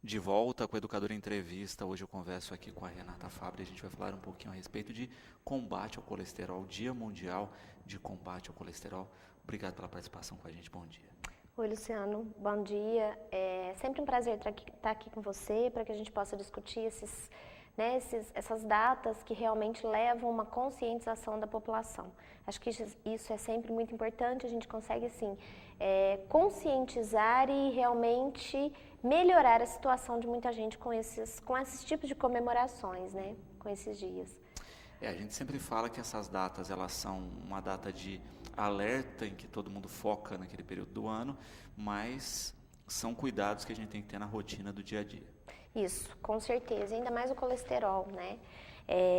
De volta com o Educador Entrevista. Hoje eu converso aqui com a Renata Fabri. A gente vai falar um pouquinho a respeito de combate ao colesterol, Dia Mundial de Combate ao Colesterol. Obrigado pela participação com a gente. Bom dia. Oi, Luciano. Bom dia. É sempre um prazer estar aqui com você para que a gente possa discutir essas datas que realmente levam uma conscientização da população. Acho que isso é sempre muito importante. A gente consegue, assim, conscientizar e realmente melhorar a situação de muita gente com esses tipos de comemorações, né? Com esses dias. A gente sempre fala que essas datas, elas são uma data de alerta em que todo mundo foca naquele período do ano, mas são cuidados que a gente tem que ter na rotina do dia a dia. Isso, com certeza, ainda mais o colesterol, né?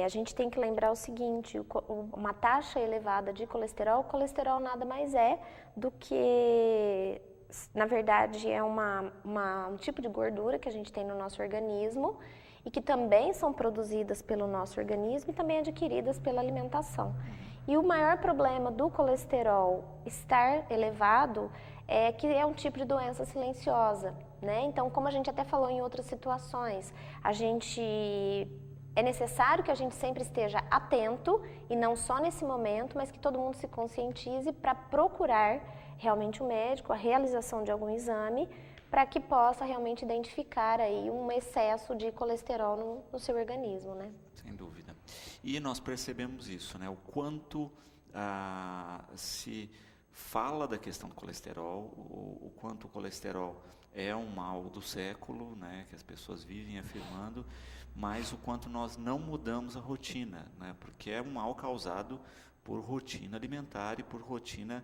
A gente tem que lembrar o seguinte, uma taxa elevada de colesterol, o colesterol nada mais é do que, na verdade, é um tipo de gordura que a gente tem no nosso organismo e que também são produzidas pelo nosso organismo e também adquiridas pela alimentação. E o maior problema do colesterol estar elevado é que é um tipo de doença silenciosa, né? Então, como a gente até falou em outras situações, é necessário que a gente sempre esteja atento e não só nesse momento, mas que todo mundo se conscientize para procurar realmente o médico, a realização de algum exame, para que possa realmente identificar aí um excesso de colesterol no seu organismo, né? Sem dúvida. E nós percebemos isso, né? O quanto se fala da questão do colesterol, o quanto o colesterol é um mal do século, né? Que as pessoas vivem afirmando, mas o quanto nós não mudamos a rotina, né? Porque é um mal causado por rotina alimentar e por rotina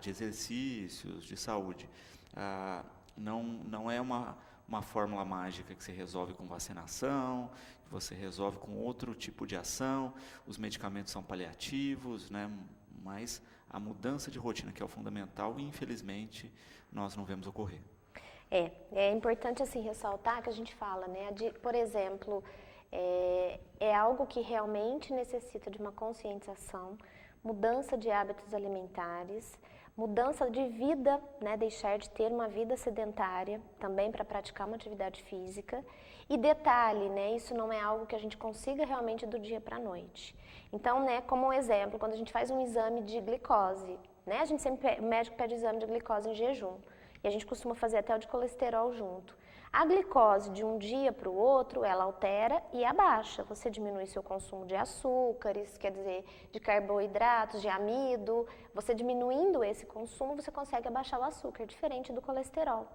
de exercícios, de saúde. Não é uma fórmula mágica que se resolve com vacinação, que você resolve com outro tipo de ação, os medicamentos são paliativos, né? Mas a mudança de rotina, que é o fundamental, infelizmente, nós não vemos ocorrer. É importante assim ressaltar que a gente fala, né, por exemplo, é algo que realmente necessita de uma conscientização, mudança de hábitos alimentares, mudança de vida, né, deixar de ter uma vida sedentária, também para praticar uma atividade física. E detalhe, né, isso não é algo que a gente consiga realmente do dia para a noite. Então, né, como um exemplo, quando a gente faz um exame de glicose, né, o médico pede o exame de glicose em jejum. E a gente costuma fazer até o de colesterol junto. A glicose, de um dia para o outro, ela altera e abaixa. Você diminui seu consumo de açúcares, quer dizer, de carboidratos, de amido. Você diminuindo esse consumo, você consegue abaixar o açúcar, diferente do colesterol.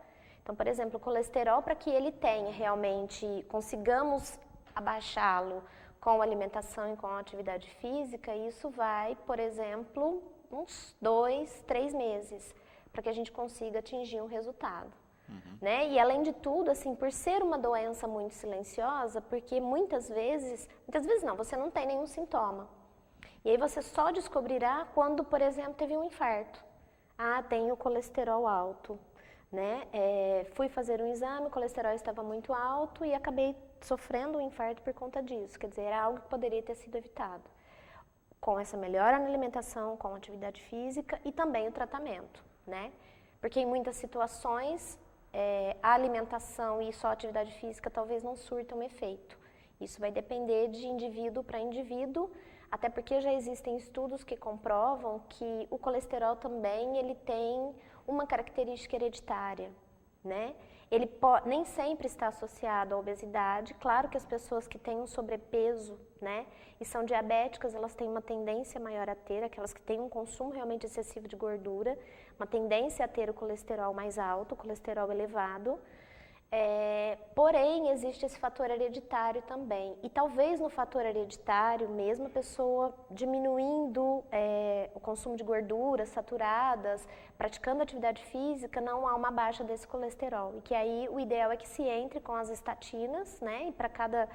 Então, por exemplo, o colesterol, para que ele tenha realmente, consigamos abaixá-lo com alimentação e com atividade física, isso vai, por exemplo, uns 2, 3 meses, para que a gente consiga atingir um resultado. Né? E além de tudo, assim, por ser uma doença muito silenciosa, porque muitas vezes não, você não tem nenhum sintoma. E aí você só descobrirá quando, por exemplo, teve um infarto. Tenho colesterol alto, né? Fui fazer um exame, o colesterol estava muito alto e acabei sofrendo um infarto por conta disso. Quer dizer, era algo que poderia ter sido evitado. Com essa melhora na alimentação, com a atividade física e também o tratamento, né? Porque em muitas situações a alimentação e só a atividade física talvez não surtam efeito. Isso vai depender de indivíduo para indivíduo, até porque já existem estudos que comprovam que o colesterol também ele tem uma característica hereditária, né? Ele nem sempre está associado à obesidade. Claro que as pessoas que têm um sobrepeso, né, e são diabéticas, elas têm uma tendência maior a ter, aquelas que têm um consumo realmente excessivo de gordura, uma tendência a ter o colesterol mais alto, o colesterol elevado. Porém, existe esse fator hereditário também. E talvez no fator hereditário, mesmo a pessoa diminuindo o consumo de gorduras saturadas, praticando atividade física, não há uma baixa desse colesterol. E que aí o ideal é que se entre com as estatinas, né? E para cada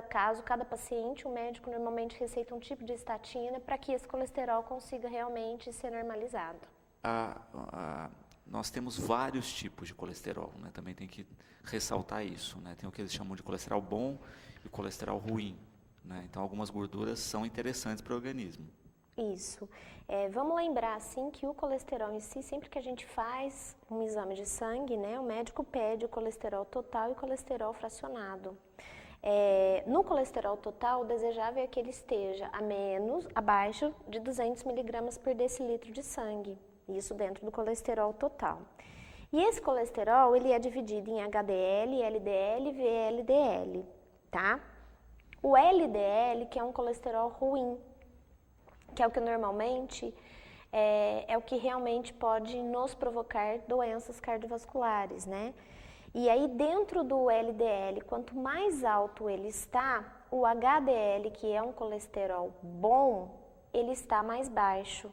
caso, cada paciente, o médico normalmente receita um tipo de estatina para que esse colesterol consiga realmente ser normalizado. Nós temos vários tipos de colesterol, né? Também tem que ressaltar isso, né? Tem o que eles chamam de colesterol bom e o colesterol ruim, né? Então, algumas gorduras são interessantes para o organismo, Isso. Vamos lembrar, assim, que o colesterol em si, sempre que a gente faz um exame de sangue, né, o médico pede o colesterol total e o colesterol fracionado. No colesterol total, o desejável é que ele esteja abaixo de 200 miligramas por decilitro de sangue. Isso dentro do colesterol total. E esse colesterol, ele é dividido em HDL, LDL e VLDL, tá? O LDL, que é um colesterol ruim, que é o que normalmente é o que realmente pode nos provocar doenças cardiovasculares, né? E aí dentro do LDL, quanto mais alto ele está, o HDL, que é um colesterol bom, ele está mais baixo.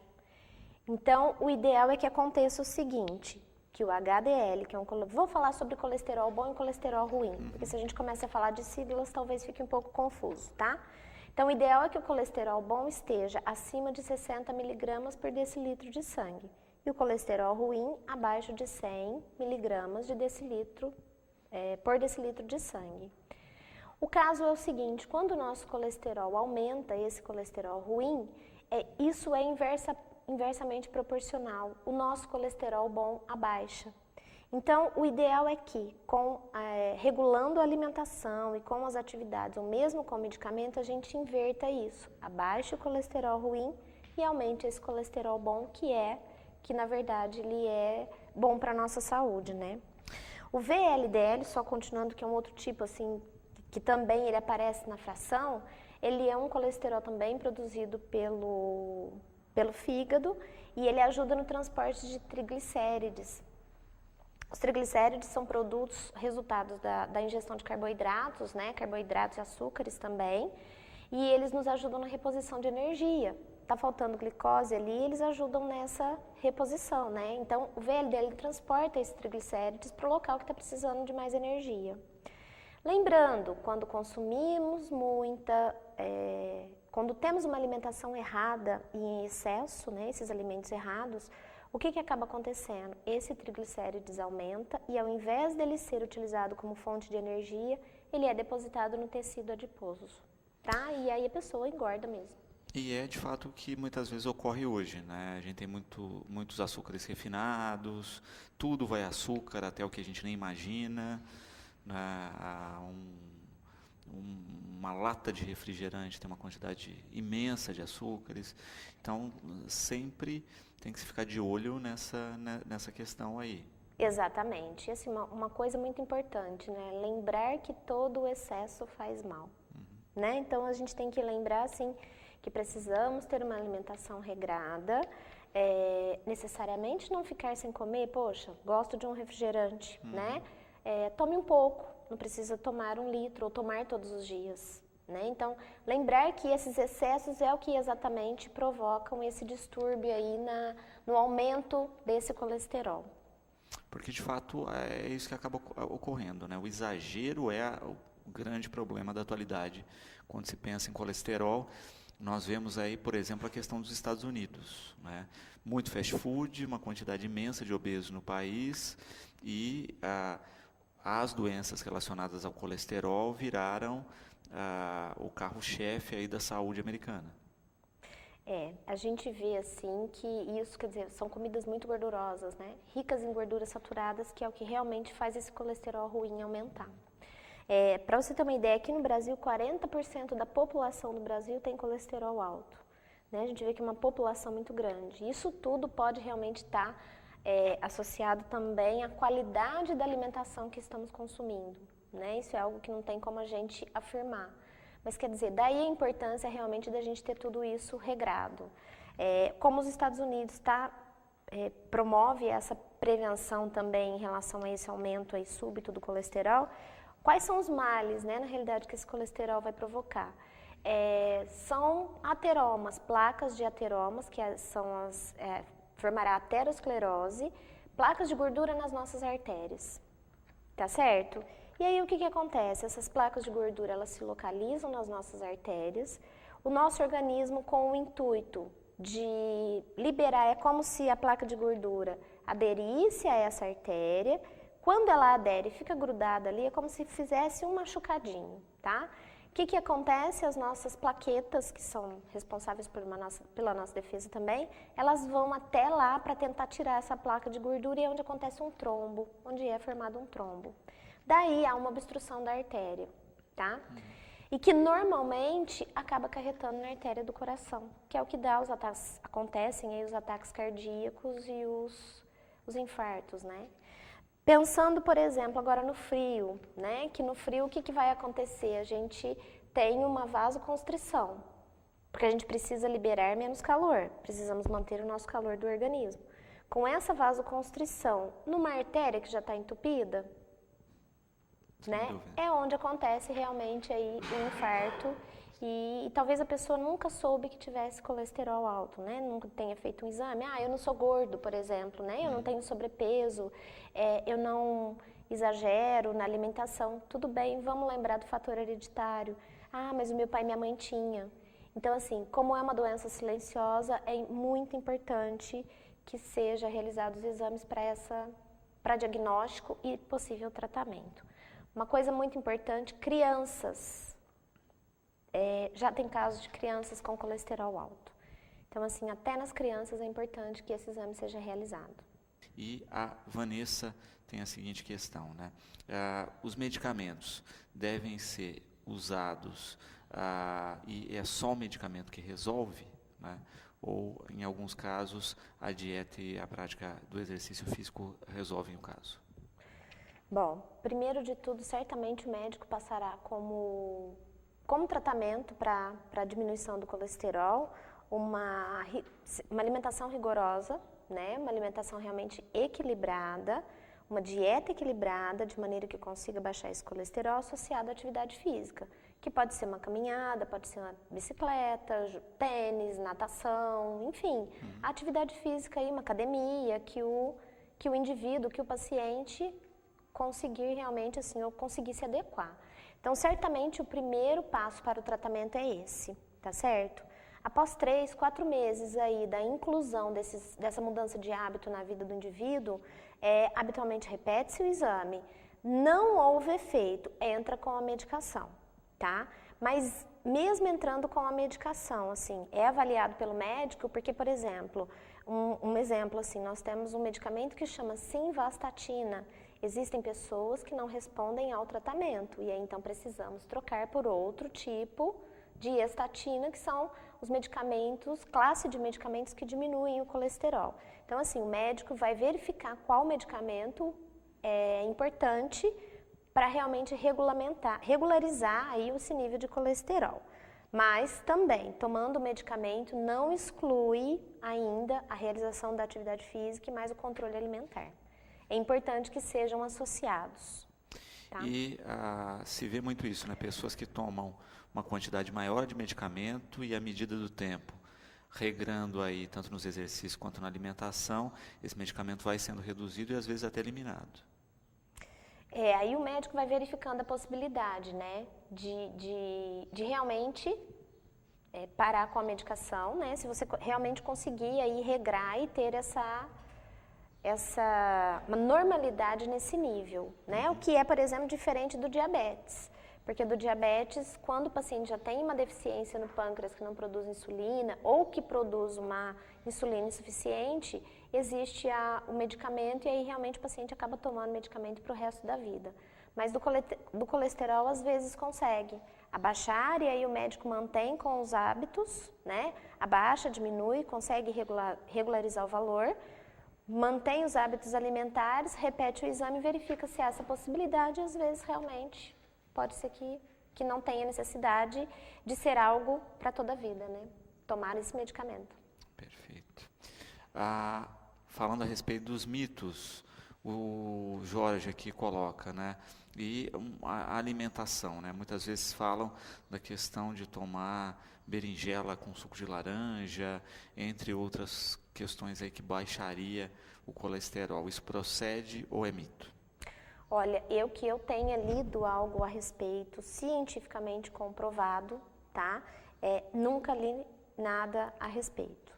Então, o ideal é que aconteça o seguinte, que o HDL, que é vou falar sobre colesterol bom e colesterol ruim, porque se a gente começa a falar de siglas, talvez fique um pouco confuso, tá? Então, o ideal é que o colesterol bom esteja acima de 60 miligramas por decilitro de sangue e o colesterol ruim abaixo de 100 miligramas de decilitro, por decilitro de sangue. O caso é o seguinte, quando o nosso colesterol aumenta, esse colesterol ruim, isso é inversamente proporcional. O nosso colesterol bom abaixa. Então, o ideal é que, regulando a alimentação e com as atividades, ou mesmo com medicamento, a gente inverta isso. Abaixe o colesterol ruim e aumente esse colesterol bom, que na verdade ele é bom para a nossa saúde, né? O VLDL, só continuando, que é um outro tipo, assim, que também ele aparece na fração, ele é um colesterol também produzido pelo fígado e ele ajuda no transporte de triglicérides. Os triglicérides são resultados da ingestão de carboidratos, né? Carboidratos e açúcares também, e eles nos ajudam na reposição de energia. Tá faltando glicose ali, eles ajudam nessa reposição, né? Então, o VLDL transporta esses triglicérides para o local que está precisando de mais energia. Lembrando, quando consumimos quando temos uma alimentação errada e em excesso, né, esses alimentos errados, o que acaba acontecendo? Esse triglicérides aumenta e ao invés dele ser utilizado como fonte de energia, ele é depositado no tecido adiposo, tá? E aí a pessoa engorda mesmo. E é de fato o que muitas vezes ocorre hoje, né? A gente tem muitos açúcares refinados, tudo vai açúcar até o que a gente nem imagina, né? Uma lata de refrigerante tem uma quantidade imensa de açúcares, então sempre tem que se ficar de olho nessa questão aí. Exatamente. E assim, uma coisa muito importante, né? Lembrar que todo o excesso faz mal, né? Então a gente tem que lembrar assim que precisamos ter uma alimentação regrada, necessariamente não ficar sem comer, poxa, gosto de um refrigerante, né? Tome um pouco, não precisa tomar 1 litro ou tomar todos os dias, né? Então, lembrar que esses excessos é o que exatamente provocam esse distúrbio aí no aumento desse colesterol. Porque, de fato, é isso que acaba ocorrendo, né? O exagero é o grande problema da atualidade. Quando se pensa em colesterol, nós vemos aí, por exemplo, a questão dos Estados Unidos, né? Muito fast food, uma quantidade imensa de obesos no país e as doenças relacionadas ao colesterol viraram o carro-chefe aí da saúde americana. A gente vê assim que isso, quer dizer, são comidas muito gordurosas, né? Ricas em gorduras saturadas, que é o que realmente faz esse colesterol ruim aumentar. Para você ter uma ideia, aqui no Brasil, 40% da população do Brasil tem colesterol alto, né? A gente vê que é uma população muito grande. Isso tudo pode realmente estar associado também à qualidade da alimentação que estamos consumindo, né? Isso é algo que não tem como a gente afirmar. Mas quer dizer, daí a importância realmente da gente ter tudo isso regrado. Como os Estados Unidos promove essa prevenção também em relação a esse aumento aí súbito do colesterol, quais são os males, né, na realidade, que esse colesterol vai provocar? São ateromas, placas de ateromas, que formará aterosclerose, placas de gordura nas nossas artérias, tá certo? E aí o que acontece? Essas placas de gordura, elas se localizam nas nossas artérias, o nosso organismo com o intuito de liberar, é como se a placa de gordura aderisse a essa artéria, quando ela adere e fica grudada ali, é como se fizesse um machucadinho, tá? que acontece? As nossas plaquetas, que são responsáveis pela nossa defesa também, elas vão até lá para tentar tirar essa placa de gordura e é onde acontece um trombo, onde é formado um trombo. Daí há uma obstrução da artéria, tá? E que normalmente acaba acarretando na artéria do coração, que é o que dá os ataques, acontecem aí os ataques cardíacos e os infartos, né? Pensando, por exemplo, agora no frio, né? Que no frio o que vai acontecer? A gente tem uma vasoconstrição, porque a gente precisa liberar menos calor, precisamos manter o nosso calor do organismo. Com essa vasoconstrição, numa artéria que já está entupida, né? É onde acontece realmente aí o infarto e talvez a pessoa nunca soube que tivesse colesterol alto, né? Nunca tenha feito um exame. Eu não sou gordo, por exemplo, né? Eu não tenho sobrepeso, eu não exagero na alimentação. Tudo bem, vamos lembrar do fator hereditário. Mas o meu pai e minha mãe tinha. Então, assim, como é uma doença silenciosa, é muito importante que seja realizados exames para diagnóstico e possível tratamento. Uma coisa muito importante, crianças. Já tem casos de crianças com colesterol alto. Então, assim, até nas crianças é importante que esse exame seja realizado. E a Vanessa tem a seguinte questão, né? Os medicamentos devem ser usados e é só o medicamento que resolve, né? Ou, em alguns casos, a dieta e a prática do exercício físico resolvem o caso? Bom, primeiro de tudo, certamente o médico passará como tratamento para a diminuição do colesterol, uma alimentação rigorosa, né? Uma alimentação realmente equilibrada, uma dieta equilibrada, de maneira que consiga baixar esse colesterol associado à atividade física, que pode ser uma caminhada, pode ser uma bicicleta, tênis, natação, enfim, a atividade física aí, uma academia, que o indivíduo, que o paciente conseguir realmente, assim, ou conseguir se adequar. Então, certamente, o primeiro passo para o tratamento é esse, tá certo? Após 3, 4 meses aí da inclusão dessa mudança de hábito na vida do indivíduo, habitualmente repete-se o exame. Não houve efeito, entra com a medicação, tá? Mas mesmo entrando com a medicação, assim, é avaliado pelo médico, porque, por exemplo, um exemplo, assim, nós temos um medicamento que chama simvastatina. Existem pessoas que não respondem ao tratamento e aí então precisamos trocar por outro tipo de estatina, que são os medicamentos, classe de medicamentos que diminuem o colesterol. Então, assim, o médico vai verificar qual medicamento é importante para realmente regularizar aí esse nível de colesterol. Mas também, tomando o medicamento, não exclui ainda a realização da atividade física e mais o controle alimentar. É importante que sejam associados. Tá? E se vê muito isso, né? Pessoas que tomam uma quantidade maior de medicamento e à medida do tempo, regrando aí tanto nos exercícios quanto na alimentação, esse medicamento vai sendo reduzido e às vezes até eliminado. Aí o médico vai verificando a possibilidade, né, de realmente parar com a medicação, né? Se você realmente conseguir aí regrar e ter uma normalidade nesse nível, né? O que é, por exemplo, diferente do diabetes. Porque do diabetes, quando o paciente já tem uma deficiência no pâncreas que não produz insulina ou que produz uma insulina insuficiente, existe o medicamento e aí realmente o paciente acaba tomando medicamento para o resto da vida. Mas do colesterol, às vezes, consegue abaixar e aí o médico mantém com os hábitos, né? Abaixa, diminui, consegue regularizar o valor, mantém os hábitos alimentares, repete o exame e verifica se há essa possibilidade e às vezes realmente pode ser que não tenha necessidade de ser algo para toda a vida, né? Tomar esse medicamento. Perfeito. Falando a respeito dos mitos, o Jorge aqui coloca, né? E a alimentação, né? Muitas vezes falam da questão de tomar berinjela com suco de laranja, entre outras questões aí que baixaria o colesterol. Isso procede ou é mito? Olha, eu tenha lido algo a respeito, cientificamente comprovado, tá? Nunca li nada a respeito.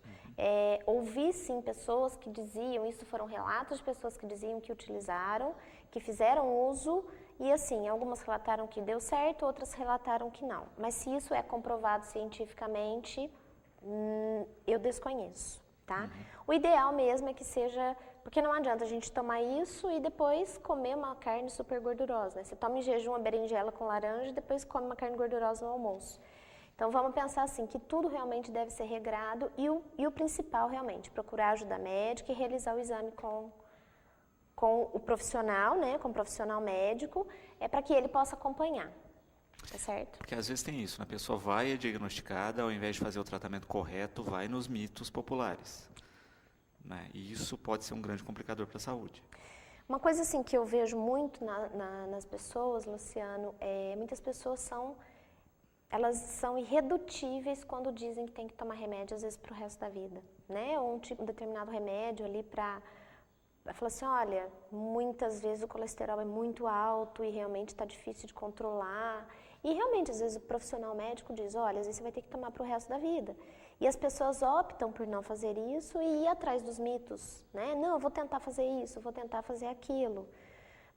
Ouvi sim pessoas que diziam, isso foram relatos de pessoas que diziam que utilizaram, que fizeram uso e assim, algumas relataram que deu certo, outras relataram que não. Mas se isso é comprovado cientificamente, eu desconheço, tá? O ideal mesmo é que seja, porque não adianta a gente tomar isso e depois comer uma carne super gordurosa, né? Você toma em jejum uma berinjela com laranja e depois come uma carne gordurosa no almoço. Então vamos pensar assim, que tudo realmente deve ser regrado e o principal realmente, procurar ajuda médica e realizar o exame com o profissional, né, com o profissional médico, para que ele possa acompanhar, tá certo? Porque às vezes tem isso, né? A pessoa vai, é diagnosticada, ao invés de fazer o tratamento correto, vai nos mitos populares, né? E isso pode ser um grande complicador para a saúde. Uma coisa assim que eu vejo muito nas pessoas, Luciano, muitas pessoas elas são irredutíveis quando dizem que tem que tomar remédio, às vezes, para o resto da vida, né? Ou um determinado remédio ali para... Falar assim, olha, muitas vezes o colesterol é muito alto e realmente está difícil de controlar. E realmente, às vezes, o profissional médico diz, olha, às vezes você vai ter que tomar para o resto da vida. E as pessoas optam por não fazer isso e ir atrás dos mitos, né? Não, eu vou tentar fazer isso, eu vou tentar fazer aquilo.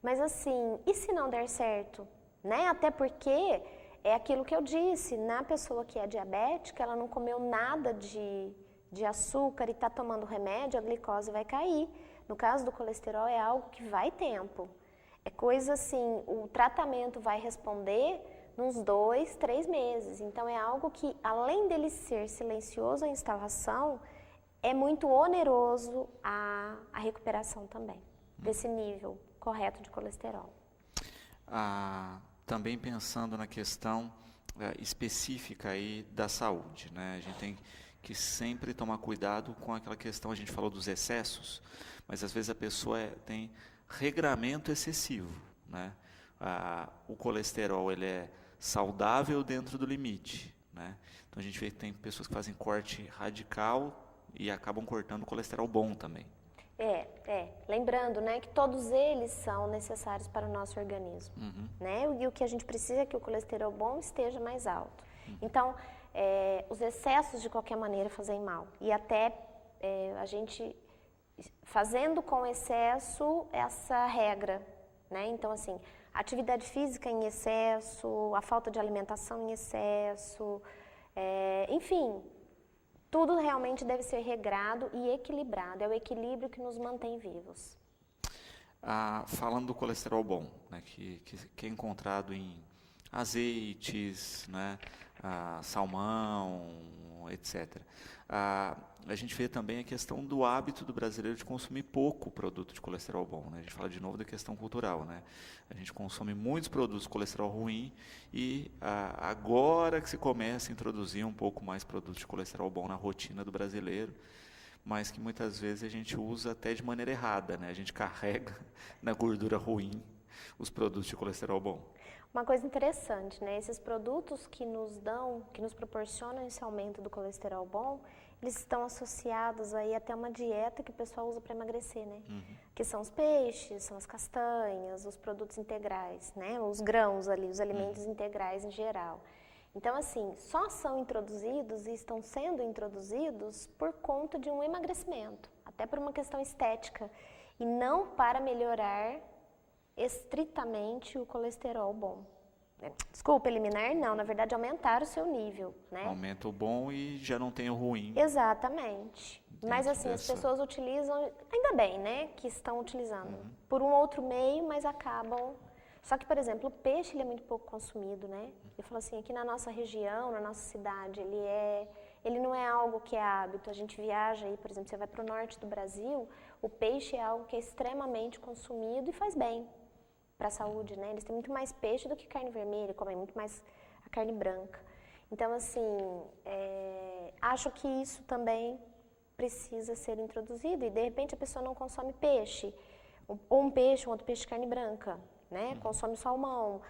Mas assim, e se não der certo? Né? Até porque... É aquilo que eu disse, na pessoa que é diabética, ela não comeu nada de açúcar e está tomando remédio, a glicose vai cair. No caso do colesterol, é algo que vai tempo. É coisa assim, o tratamento vai responder nos 2, 3 meses. Então, é algo que, além dele ser silencioso a instalação, é muito oneroso a recuperação também, desse nível correto de colesterol. Também pensando na questão específica aí da saúde, né? A gente tem que sempre tomar cuidado com aquela questão, a gente falou dos excessos, mas às vezes a pessoa tem regramento excessivo, né? O colesterol, ele é saudável dentro do limite, né? Então a gente vê que tem pessoas que fazem corte radical e acabam cortando o colesterol bom também. Lembrando, né, que todos eles são necessários para o nosso organismo, né? E o que a gente precisa é que o colesterol bom esteja mais alto. Então, os excessos de qualquer maneira fazem mal. E até a gente fazendo com excesso essa regra, né? Então, assim, atividade física em excesso, a falta de alimentação em excesso, enfim... Tudo realmente deve ser regrado e equilibrado. É o equilíbrio que nos mantém vivos. Falando do colesterol bom, né, que é encontrado em azeites, né, salmão, etc. A gente vê também a questão do hábito do brasileiro de consumir pouco produto de colesterol bom, né? A gente fala de novo da questão cultural, né? A gente consome muitos produtos de colesterol ruim e agora que se começa a introduzir um pouco mais produtos de colesterol bom na rotina do brasileiro, mas que muitas vezes a gente usa até de maneira errada, né? A gente carrega na gordura ruim os produtos de colesterol bom. Uma coisa interessante, né? Esses produtos que nos proporcionam esse aumento do colesterol bom, eles estão associados aí até uma dieta que o pessoal usa para emagrecer, né? Que são os peixes, são as castanhas, os produtos integrais, né? Os grãos ali, os alimentos integrais em geral. Então, assim, só são introduzidos e estão sendo introduzidos por conta de um emagrecimento, até por uma questão estética, e não para melhorar estritamente o colesterol bom. Desculpa, eliminar não, na verdade aumentar o seu nível, né? Aumenta o bom e já não tem o ruim. Exatamente. Mas assim, as pessoas utilizam, ainda bem, né, que estão utilizando por um outro meio, mas acabam... Só que, por exemplo, o peixe ele é muito pouco consumido, né? Eu falo assim, aqui na nossa região, na nossa cidade, ele não é algo que é hábito. A gente viaja aí, por exemplo, você vai para o norte do Brasil, o peixe é algo que é extremamente consumido e faz bem para a saúde, né? Eles têm muito mais peixe do que carne vermelha, comem muito mais a carne branca. Então, assim, acho que isso também precisa ser introduzido e, de repente, a pessoa não consome peixe, ou um peixe, um outro peixe de carne branca, né? Consome salmão,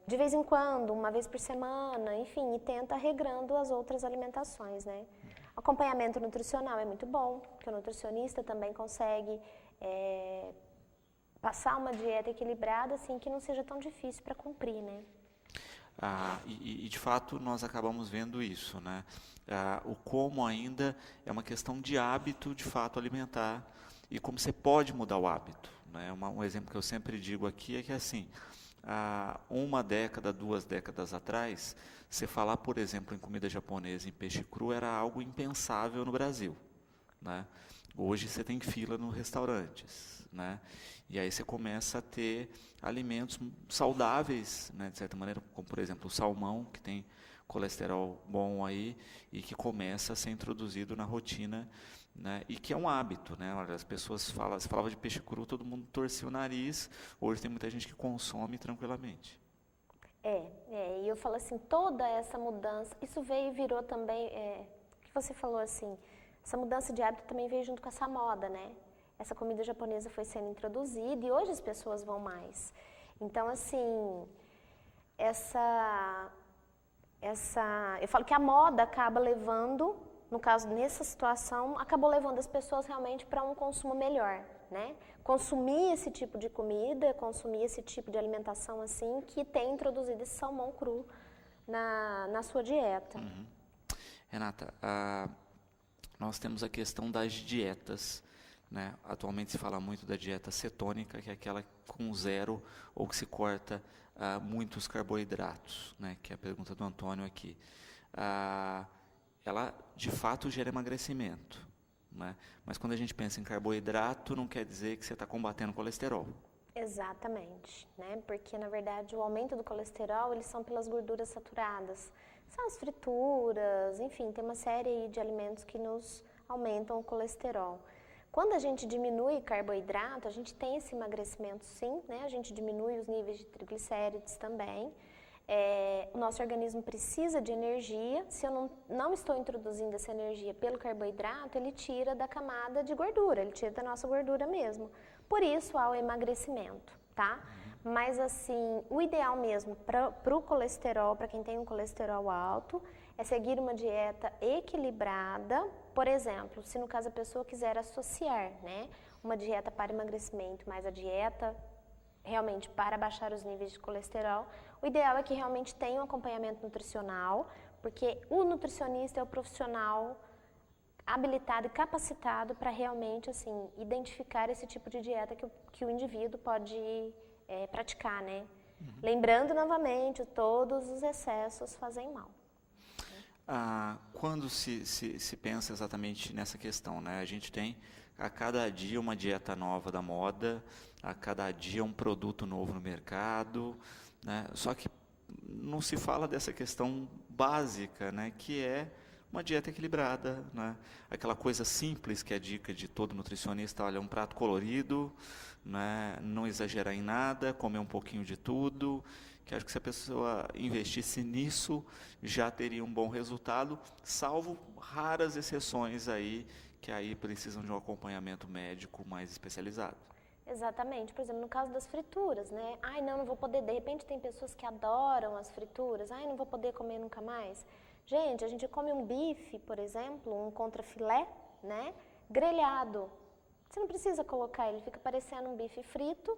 de vez em quando, uma vez por semana, enfim, e tenta regrando as outras alimentações, né? Acompanhamento nutricional é muito bom, porque o nutricionista também consegue passar uma dieta equilibrada, assim, que não seja tão difícil para cumprir, né? E de fato nós acabamos vendo isso, né? O como ainda é uma questão de hábito de fato alimentar e como você pode mudar o hábito, né? Um exemplo que eu sempre digo aqui é que assim, há 1 década, 2 décadas atrás, você falar, por exemplo, em comida japonesa, em peixe cru, era algo impensável no Brasil, né? Hoje você tem fila nos restaurantes, né? E aí você começa a ter alimentos saudáveis, né, de certa maneira, como por exemplo o salmão, que tem colesterol bom aí e que começa a ser introduzido na rotina, né, e que é um hábito, né? Olha, as pessoas falam, se falava de peixe cru, todo mundo torcia o nariz. Hoje tem muita gente que consome tranquilamente. E eu falo assim, toda essa mudança, isso veio e virou também, que você falou assim, essa mudança de hábito também veio junto com essa moda, né? Essa comida japonesa foi sendo introduzida e hoje as pessoas vão mais. Então, assim, eu falo que a moda acaba levando, no caso, nessa situação, acabou levando as pessoas realmente para um consumo melhor, né? Consumir esse tipo de comida, consumir esse tipo de alimentação, assim, que tem introduzido esse salmão cru na sua dieta. Uhum. Renata, nós temos a questão das dietas, né? Atualmente se fala muito da dieta cetônica, que é aquela com zero ou que se corta muitos carboidratos, né? Que é a pergunta do Antônio aqui. Ela de fato gera emagrecimento, né? Mas quando a gente pensa em carboidrato, não quer dizer que você está combatendo o colesterol. Exatamente, né? Porque na verdade o aumento do colesterol, eles são pelas gorduras saturadas. São as frituras, enfim, tem uma série de alimentos que nos aumentam o colesterol. Quando a gente diminui carboidrato, a gente tem esse emagrecimento sim, né? A gente diminui os níveis de triglicérides também. O nosso organismo precisa de energia. Se eu não estou introduzindo essa energia pelo carboidrato, ele tira da camada de gordura, ele tira da nossa gordura mesmo. Por isso há o emagrecimento, tá? Mas assim, o ideal mesmo para o colesterol, para quem tem um colesterol alto, é seguir uma dieta equilibrada. Por exemplo, se no caso a pessoa quiser associar, né, uma dieta para emagrecimento, mais a dieta realmente para baixar os níveis de colesterol, o ideal é que realmente tenha um acompanhamento nutricional, porque o nutricionista é o profissional habilitado e capacitado para realmente assim identificar esse tipo de dieta que o indivíduo pode praticar, né? Lembrando novamente, todos os excessos fazem mal. Quando se pensa exatamente nessa questão, né? A gente tem a cada dia uma dieta nova da moda, a cada dia um produto novo no mercado, né? Só que não se fala dessa questão básica, né? Que é uma dieta equilibrada, né? Aquela coisa simples que é a dica de todo nutricionista, olha, um prato colorido, né? Não exagerar em nada, comer um pouquinho de tudo, que acho que se a pessoa investisse nisso, já teria um bom resultado, salvo raras exceções aí, que aí precisam de um acompanhamento médico mais especializado. Exatamente. Por exemplo, no caso das frituras, né? Ai, não vou poder. De repente tem pessoas que adoram as frituras. Ai, não vou poder comer nunca mais. Gente, a gente come um bife, por exemplo, um contrafilé, né? Grelhado. Você não precisa colocar, ele fica parecendo um bife frito.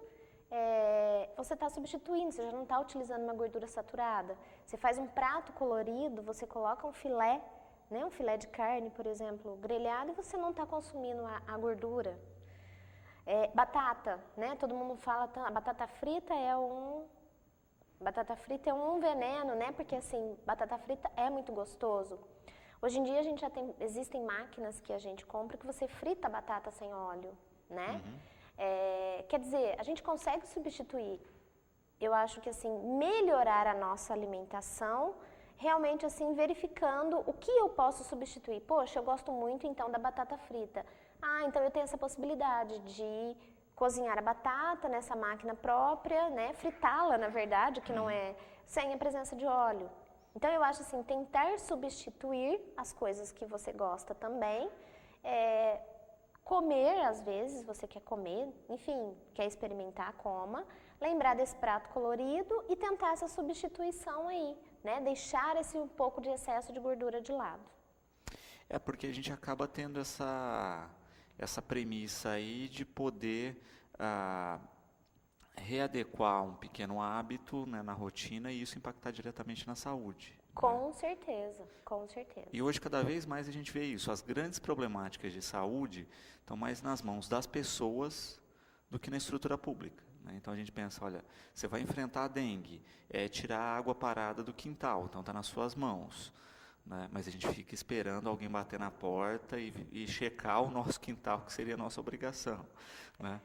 Você está substituindo, você já não está utilizando uma gordura saturada. Você faz um prato colorido, você coloca um filé, né? Um filé de carne, por exemplo, grelhado, e você não está consumindo a gordura. Batata, né? Todo mundo fala, a batata frita é um veneno, né? Porque assim, batata frita é muito gostoso. Hoje em dia existem máquinas que a gente compra que você frita a batata sem óleo, né? Quer dizer, a gente consegue substituir. Eu acho que assim, melhorar a nossa alimentação, realmente assim, verificando o que eu posso substituir. Poxa, eu gosto muito então da batata frita. Então eu tenho essa possibilidade de cozinhar a batata nessa máquina própria, né? Fritá-la, na verdade, que não é sem a presença de óleo. Então eu acho assim, tentar substituir as coisas que você gosta também. Comer, às vezes, você quer comer, enfim, quer experimentar, coma. Lembrar desse prato colorido e tentar essa substituição aí, né? Deixar esse um pouco de excesso de gordura de lado. Porque a gente acaba tendo essa premissa aí de poder readequar um pequeno hábito, né, na rotina e isso impactar diretamente na saúde. Com certeza, com certeza. E hoje, cada vez mais, a gente vê isso. As grandes problemáticas de saúde estão mais nas mãos das pessoas do que na estrutura pública. Né? Então, a gente pensa, olha, você vai enfrentar a dengue, é tirar a água parada do quintal, então está nas suas mãos. Né? Mas a gente fica esperando alguém bater na porta e checar o nosso quintal, que seria a nossa obrigação. Né?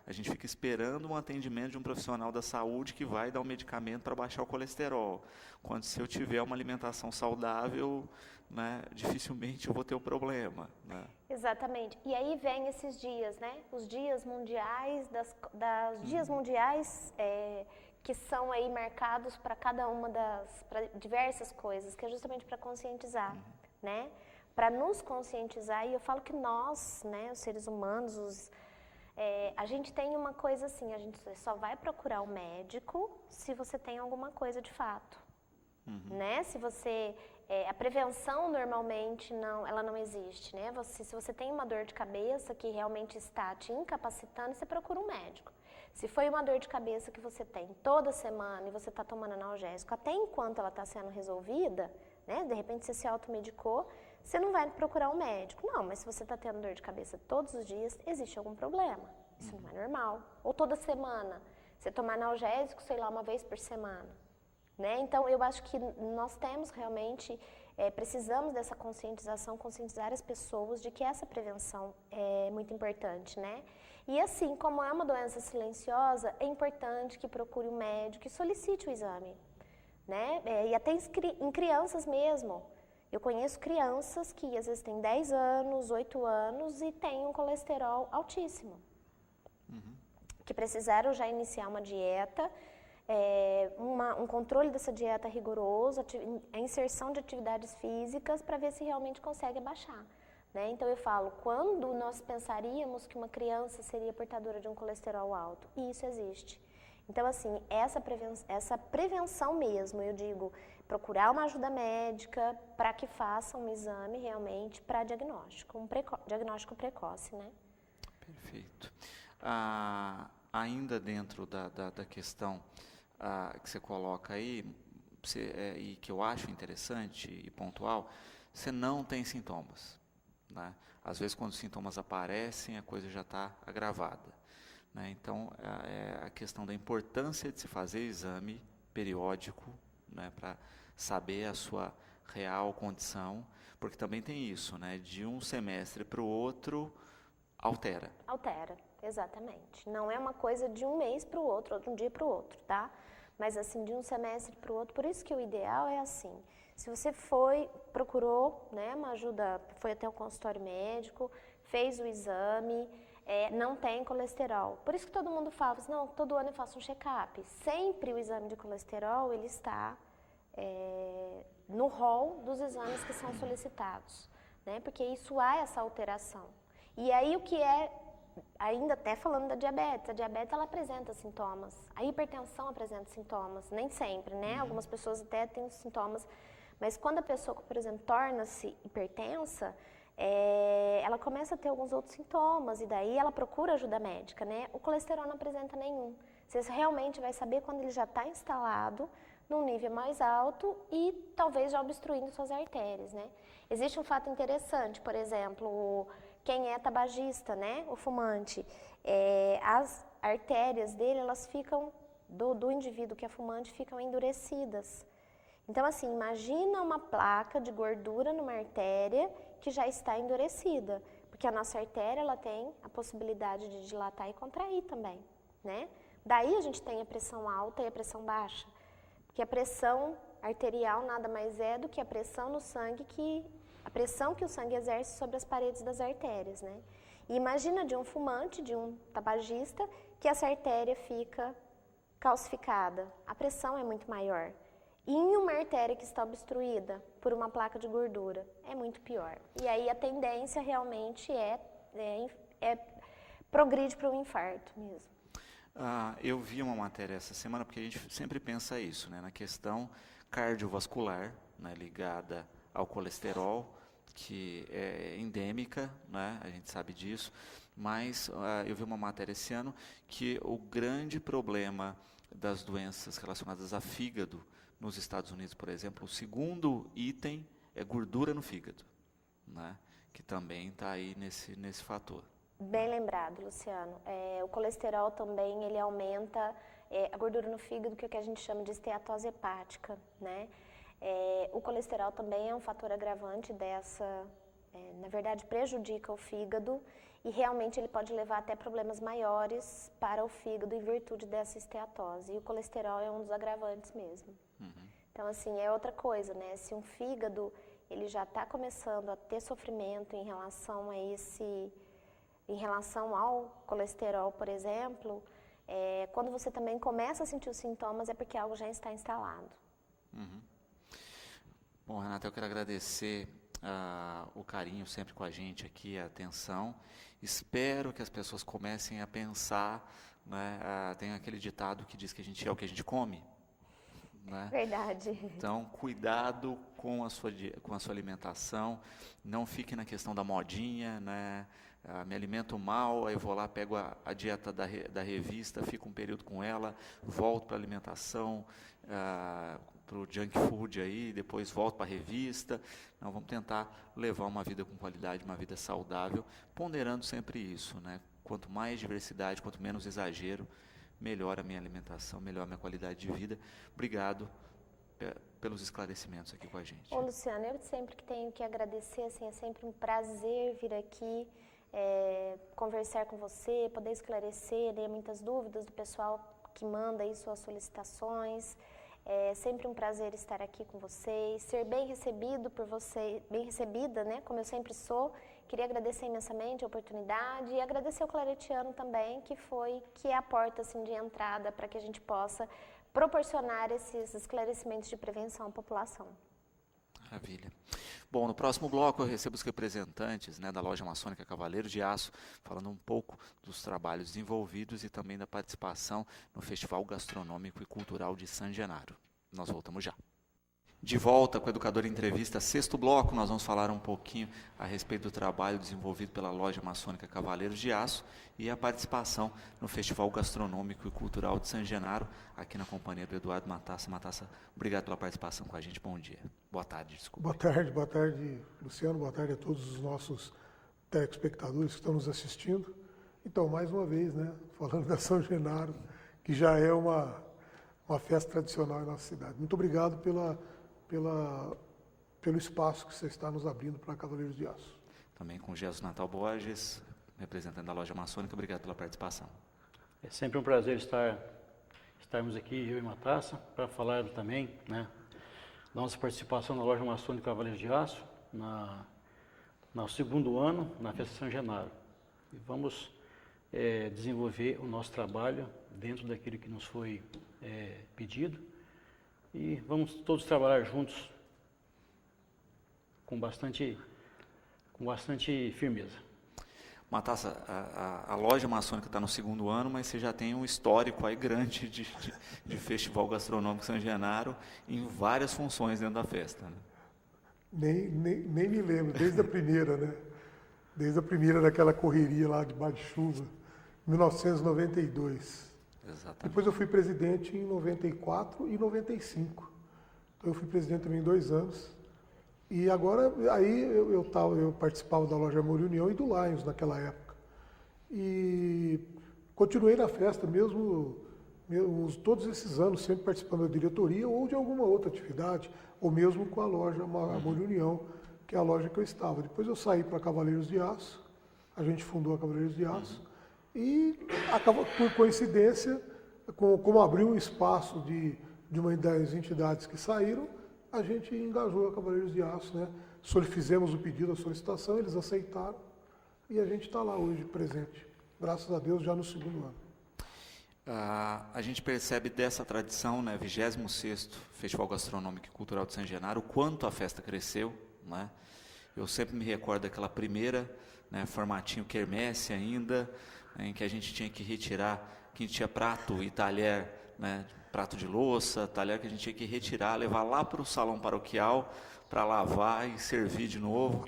A gente fica esperando um atendimento de um profissional da saúde que vai dar um medicamento para baixar o colesterol. Quando se eu tiver uma alimentação saudável, né, dificilmente eu vou ter o problema. Né? Exatamente. E aí vem esses dias, né? Os dias mundiais, dias mundiais que são aí marcados para cada uma para diversas coisas, que é justamente para conscientizar, né? Para nos conscientizar, e eu falo que nós, né, os seres humanos, a gente tem uma coisa assim, a gente só vai procurar o médico se você tem alguma coisa de fato, né? Se você, a prevenção normalmente ela não existe, né? Se você tem uma dor de cabeça que realmente está te incapacitando, você procura um médico. Se foi uma dor de cabeça que você tem toda semana e você está tomando analgésico, até enquanto ela está sendo resolvida, né? De repente você se automedicou, você não vai procurar um médico. Não, mas se você está tendo dor de cabeça todos os dias, existe algum problema. Isso não é normal. Ou toda semana, você tomar analgésico, sei lá, uma vez por semana. Né? Então, eu acho que nós temos realmente, precisamos dessa conscientização, conscientizar as pessoas de que essa prevenção é muito importante, né? E assim, como é uma doença silenciosa, é importante que procure um médico e solicite o exame, né? E até em crianças mesmo. Eu conheço crianças que às vezes têm 10 anos, 8 anos e têm um colesterol altíssimo, que precisaram já iniciar uma dieta, um controle dessa dieta rigoroso, a inserção de atividades físicas para ver se realmente consegue abaixar. Né? Então eu falo, quando nós pensaríamos que uma criança seria portadora de um colesterol alto? E isso existe. Então assim, essa prevenção mesmo, eu digo, procurar uma ajuda médica para que faça um exame realmente para diagnóstico, diagnóstico precoce, né? Perfeito. Ainda dentro da questão que você coloca aí, e que eu acho interessante e pontual, você não tem sintomas. Né? Às vezes, quando os sintomas aparecem, a coisa já está agravada. Né? Então, a questão da importância de se fazer exame periódico, né, para saber a sua real condição, porque também tem isso, né, de um semestre para o outro, altera. Altera, exatamente. Não é uma coisa de um mês para o outro, ou de um dia para o outro, tá? Mas assim, de um semestre para o outro, por isso que o ideal é assim, se você procurou, né, uma ajuda, foi até o consultório médico, fez o exame, não tem colesterol. Por isso que todo mundo fala assim, não, todo ano eu faço um check-up. Sempre o exame de colesterol, ele está no rol dos exames que são solicitados, né, porque isso há essa alteração. E aí o que ainda até falando da diabetes, a diabetes ela apresenta sintomas, a hipertensão apresenta sintomas, nem sempre, né? Algumas pessoas até têm os sintomas, mas quando a pessoa, por exemplo, torna-se hipertensa, ela começa a ter alguns outros sintomas e daí ela procura ajuda médica, né? O colesterol não apresenta nenhum. Você realmente vai saber quando ele já está instalado num nível mais alto e talvez já obstruindo suas artérias, né? Existe um fato interessante, por exemplo, quem é tabagista, né, o fumante, as artérias dele, elas ficam, do indivíduo que é fumante, ficam endurecidas. Então, assim, imagina uma placa de gordura numa artéria que já está endurecida, porque a nossa artéria, ela tem a possibilidade de dilatar e contrair também, né? Daí a gente tem a pressão alta e a pressão baixa, porque a pressão arterial nada mais é do que a pressão no sangue a pressão que o sangue exerce sobre as paredes das artérias, né? E imagina de um fumante, de um tabagista, que essa artéria fica calcificada. A pressão é muito maior. E em uma artéria que está obstruída por uma placa de gordura, é muito pior. E aí a tendência realmente progride para um infarto mesmo. Eu vi uma matéria essa semana, porque a gente sempre pensa isso, né, na questão cardiovascular, né, ligada ao colesterol, que é endêmica, né, a gente sabe disso, mas eu vi uma matéria esse ano que o grande problema das doenças relacionadas a fígado nos Estados Unidos, por exemplo, o segundo item é gordura no fígado, né? Que também está aí nesse fator. Bem lembrado, Luciano. O colesterol também, ele aumenta a gordura no fígado, que é o que a gente chama de esteatose hepática, né? O colesterol também é um fator agravante na verdade prejudica o fígado e realmente ele pode levar até problemas maiores para o fígado em virtude dessa esteatose. E o colesterol é um dos agravantes mesmo. Então, assim, é outra coisa, né? Se um fígado, ele já está começando a ter sofrimento em relação ao colesterol, por exemplo, quando você também começa a sentir os sintomas é porque algo já está instalado. Bom, Renata, eu quero agradecer o carinho sempre com a gente aqui, a atenção. Espero que as pessoas comecem a pensar, né? Tem aquele ditado que diz que a gente é o que a gente come, né? Verdade. Então, cuidado com a sua alimentação, não fique na questão da modinha, né? Me alimento mal, aí vou lá, pego a dieta da revista, fico um período com ela, volto para a alimentação, para o junk food aí, depois volto para a revista. Não, vamos tentar levar uma vida com qualidade, uma vida saudável, ponderando sempre isso, né? Quanto mais diversidade, quanto menos exagero, melhor a minha alimentação, melhor a minha qualidade de vida. Obrigado pelos esclarecimentos aqui com a gente. Ô, Luciano, eu sempre que tenho que agradecer, assim, é sempre um prazer vir aqui, conversar com você, poder esclarecer, né, muitas dúvidas do pessoal que manda aí suas solicitações. É sempre um prazer estar aqui com vocês, ser bem recebido por você, bem recebida, né, como eu sempre sou. Queria agradecer imensamente a oportunidade e agradecer ao Claretiano também, que é a porta assim, de entrada para que a gente possa proporcionar esses esclarecimentos de prevenção à população. Maravilha. Bom, no próximo bloco eu recebo os representantes, né, da Loja Maçônica Cavaleiros de Aço, falando um pouco dos trabalhos desenvolvidos e também da participação no Festival Gastronômico e Cultural de San Genaro. Nós voltamos já. De volta com o Educador Entrevista, sexto bloco, nós vamos falar um pouquinho a respeito do trabalho desenvolvido pela Loja Maçônica Cavaleiros de Aço e a participação no Festival Gastronômico e Cultural de San Genaro, aqui na companhia do Eduardo Matassa. Matassa, obrigado pela participação com a gente, bom dia. Boa tarde, desculpa. Boa tarde, Luciano, boa tarde a todos os nossos telespectadores que estão nos assistindo. Então, mais uma vez, né, falando da San Genaro, que já é uma festa tradicional em nossa cidade. Muito obrigado pelo espaço que você está nos abrindo para Cavaleiros de Aço. Também com o Jesus Natal Borges, representante da Loja Maçônica, obrigado pela participação. É sempre um prazer estarmos aqui, eu e Matassa, para falar também, né, da nossa participação na Loja Maçônica Cavaleiros de Aço, no segundo ano, na Festa San Genaro. E vamos desenvolver o nosso trabalho dentro daquilo que nos foi pedido. E vamos todos trabalhar juntos com bastante firmeza. Matassa, a Loja Maçônica está no segundo ano, mas você já tem um histórico aí grande de Festival Gastronômico San Genaro em várias funções dentro da festa, né? Nem me lembro, desde a primeira, né? Desde a primeira daquela correria lá debaixo de chuva, 1992. Exatamente. Depois eu fui presidente em 94 e 95. Então eu fui presidente também em 2 anos. E agora, aí eu participava da Loja Amor e União e do Lions naquela época. E continuei na festa mesmo todos esses anos, sempre participando da diretoria ou de alguma outra atividade, ou mesmo com a Loja Amor e União, que é a loja que eu estava. Depois eu saí para Cavaleiros de Aço, a gente fundou a Cavaleiros de Aço. E, por coincidência, como abriu um espaço de uma das entidades que saíram, a gente engajou a Cavaleiros de Aço, né? Fizemos o pedido, a solicitação, eles aceitaram e a gente está lá hoje presente. Graças a Deus, já no segundo ano. A gente percebe dessa tradição, né, 26º Festival Gastronômico e Cultural de San Genaro, o quanto a festa cresceu, né? Eu sempre me recordo daquela primeira, né, formatinho quermesse ainda, em que a gente tinha que retirar, que tinha prato e talher, né, prato de louça, talher que a gente tinha que retirar, levar lá para o salão paroquial para lavar e servir de novo.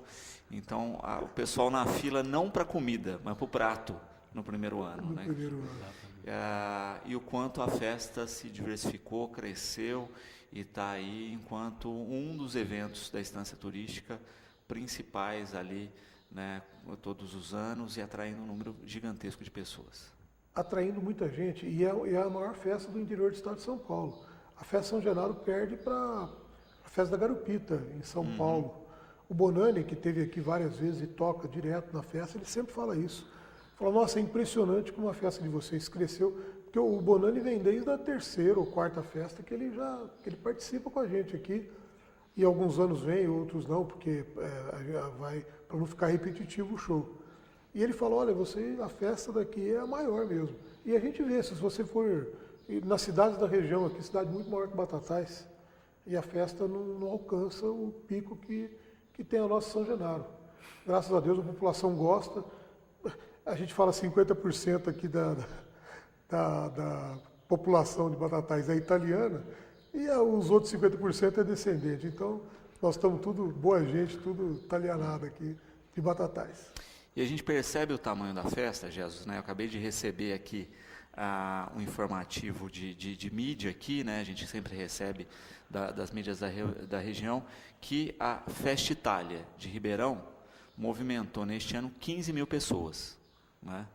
Então, o pessoal na fila não para comida, mas para o prato no primeiro ano. No né? primeiro ano. E o quanto a festa se diversificou, cresceu e está aí enquanto um dos eventos da Estância Turística principais ali, né, todos os anos e atraindo um número gigantesco de pessoas. Atraindo muita gente e é a maior festa do interior do estado de São Paulo. A festa São Genaro perde para a festa da Garupita, em São Paulo. O Bonani, que esteve aqui várias vezes e toca direto na festa, ele sempre fala isso. Fala, nossa, é impressionante como a festa de vocês cresceu, porque o Bonani vem desde a terceira ou quarta festa que ele participa com a gente aqui. E alguns anos vem, outros não, porque vai para não ficar repetitivo o show. E ele falou, olha, a festa daqui é a maior mesmo. E a gente vê, se você for nas cidades da região aqui, cidade muito maior que Batatais, e a festa não alcança o pico que tem a nossa São Genaro. Graças a Deus a população gosta. A gente fala 50% aqui da população de Batatais é italiana, e os outros 50% é descendente. Então, nós estamos tudo, boa gente, tudo italianado aqui de Batatais. E a gente percebe o tamanho da festa, Jesus, né? Eu acabei de receber aqui um informativo de mídia aqui, né? A gente sempre recebe das mídias da região, que a Festa Itália de Ribeirão movimentou neste ano 15 mil pessoas, né?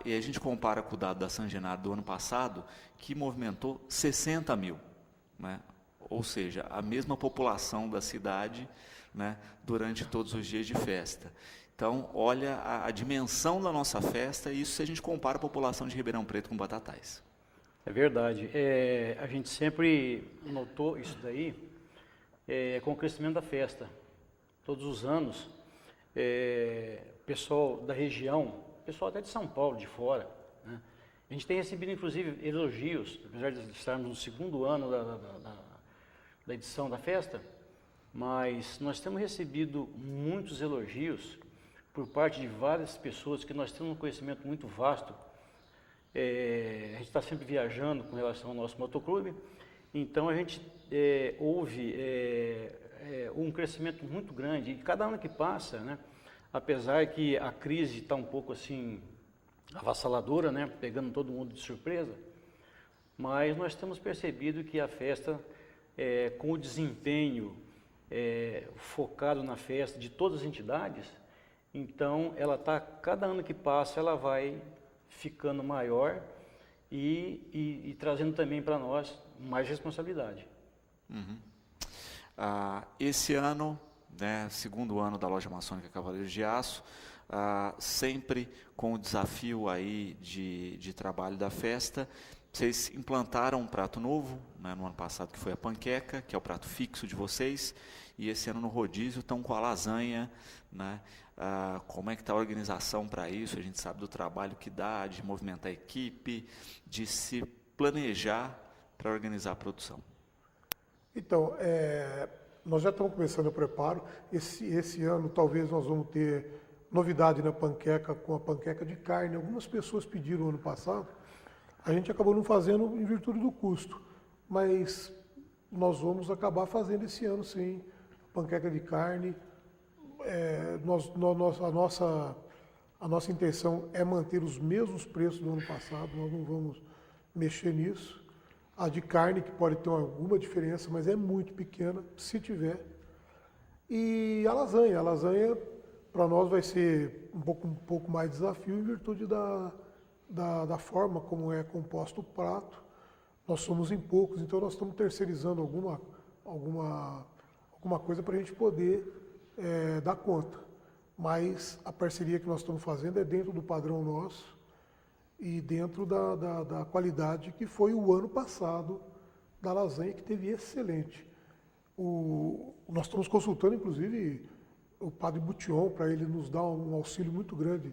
E a gente compara com o dado da San Genaro do ano passado, que movimentou 60 mil, né? Ou seja, a mesma população da cidade, né, durante todos os dias de festa. Então, olha a dimensão da nossa festa, e isso se a gente compara a população de Ribeirão Preto com Batatais. É verdade. A gente sempre notou isso daí com o crescimento da festa. Todos os anos, pessoal da região, pessoal até de São Paulo, de fora, né? A gente tem recebido, inclusive, elogios, apesar de estarmos no segundo ano da edição da festa, mas nós temos recebido muitos elogios por parte de várias pessoas, que nós temos um conhecimento muito vasto. A gente está sempre viajando com relação ao nosso motoclube, então a gente houve um crescimento muito grande, e cada ano que passa, né, apesar que a crise está um pouco assim avassaladora, né, pegando todo mundo de surpresa, mas nós temos percebido que a festa, com o desempenho focado na festa de todas as entidades, então ela está, cada ano que passa, ela vai ficando maior e trazendo também para nós mais responsabilidade. Uhum. Esse ano, né, segundo ano da Loja Maçônica Cavaleiros de Aço, sempre com o desafio aí de trabalho da festa, vocês implantaram um prato novo, né, no ano passado, que foi a panqueca, que é o prato fixo de vocês, e esse ano no rodízio estão com a lasanha, né? Como é que está a organização para isso? A gente sabe do trabalho que dá, de movimentar a equipe, de se planejar para organizar a produção. Então, nós já estamos começando o preparo. Esse ano talvez nós vamos ter novidade na panqueca, com a panqueca de carne. Algumas pessoas pediram ano passado, a gente acabou não fazendo em virtude do custo, mas nós vamos acabar fazendo esse ano sim, panqueca de carne. A nossa intenção é manter os mesmos preços do ano passado, nós não vamos mexer nisso. A de carne, que pode ter alguma diferença, mas é muito pequena, se tiver. E a lasanha para nós vai ser um pouco mais desafio em virtude da forma como é composto o prato. Nós somos em poucos, então nós estamos terceirizando alguma coisa para a gente poder dar conta. Mas a parceria que nós estamos fazendo é dentro do padrão nosso e dentro da qualidade que foi o ano passado da lasanha, que teve excelente. Nós estamos consultando, inclusive, o padre Bution, para ele nos dar um auxílio muito grande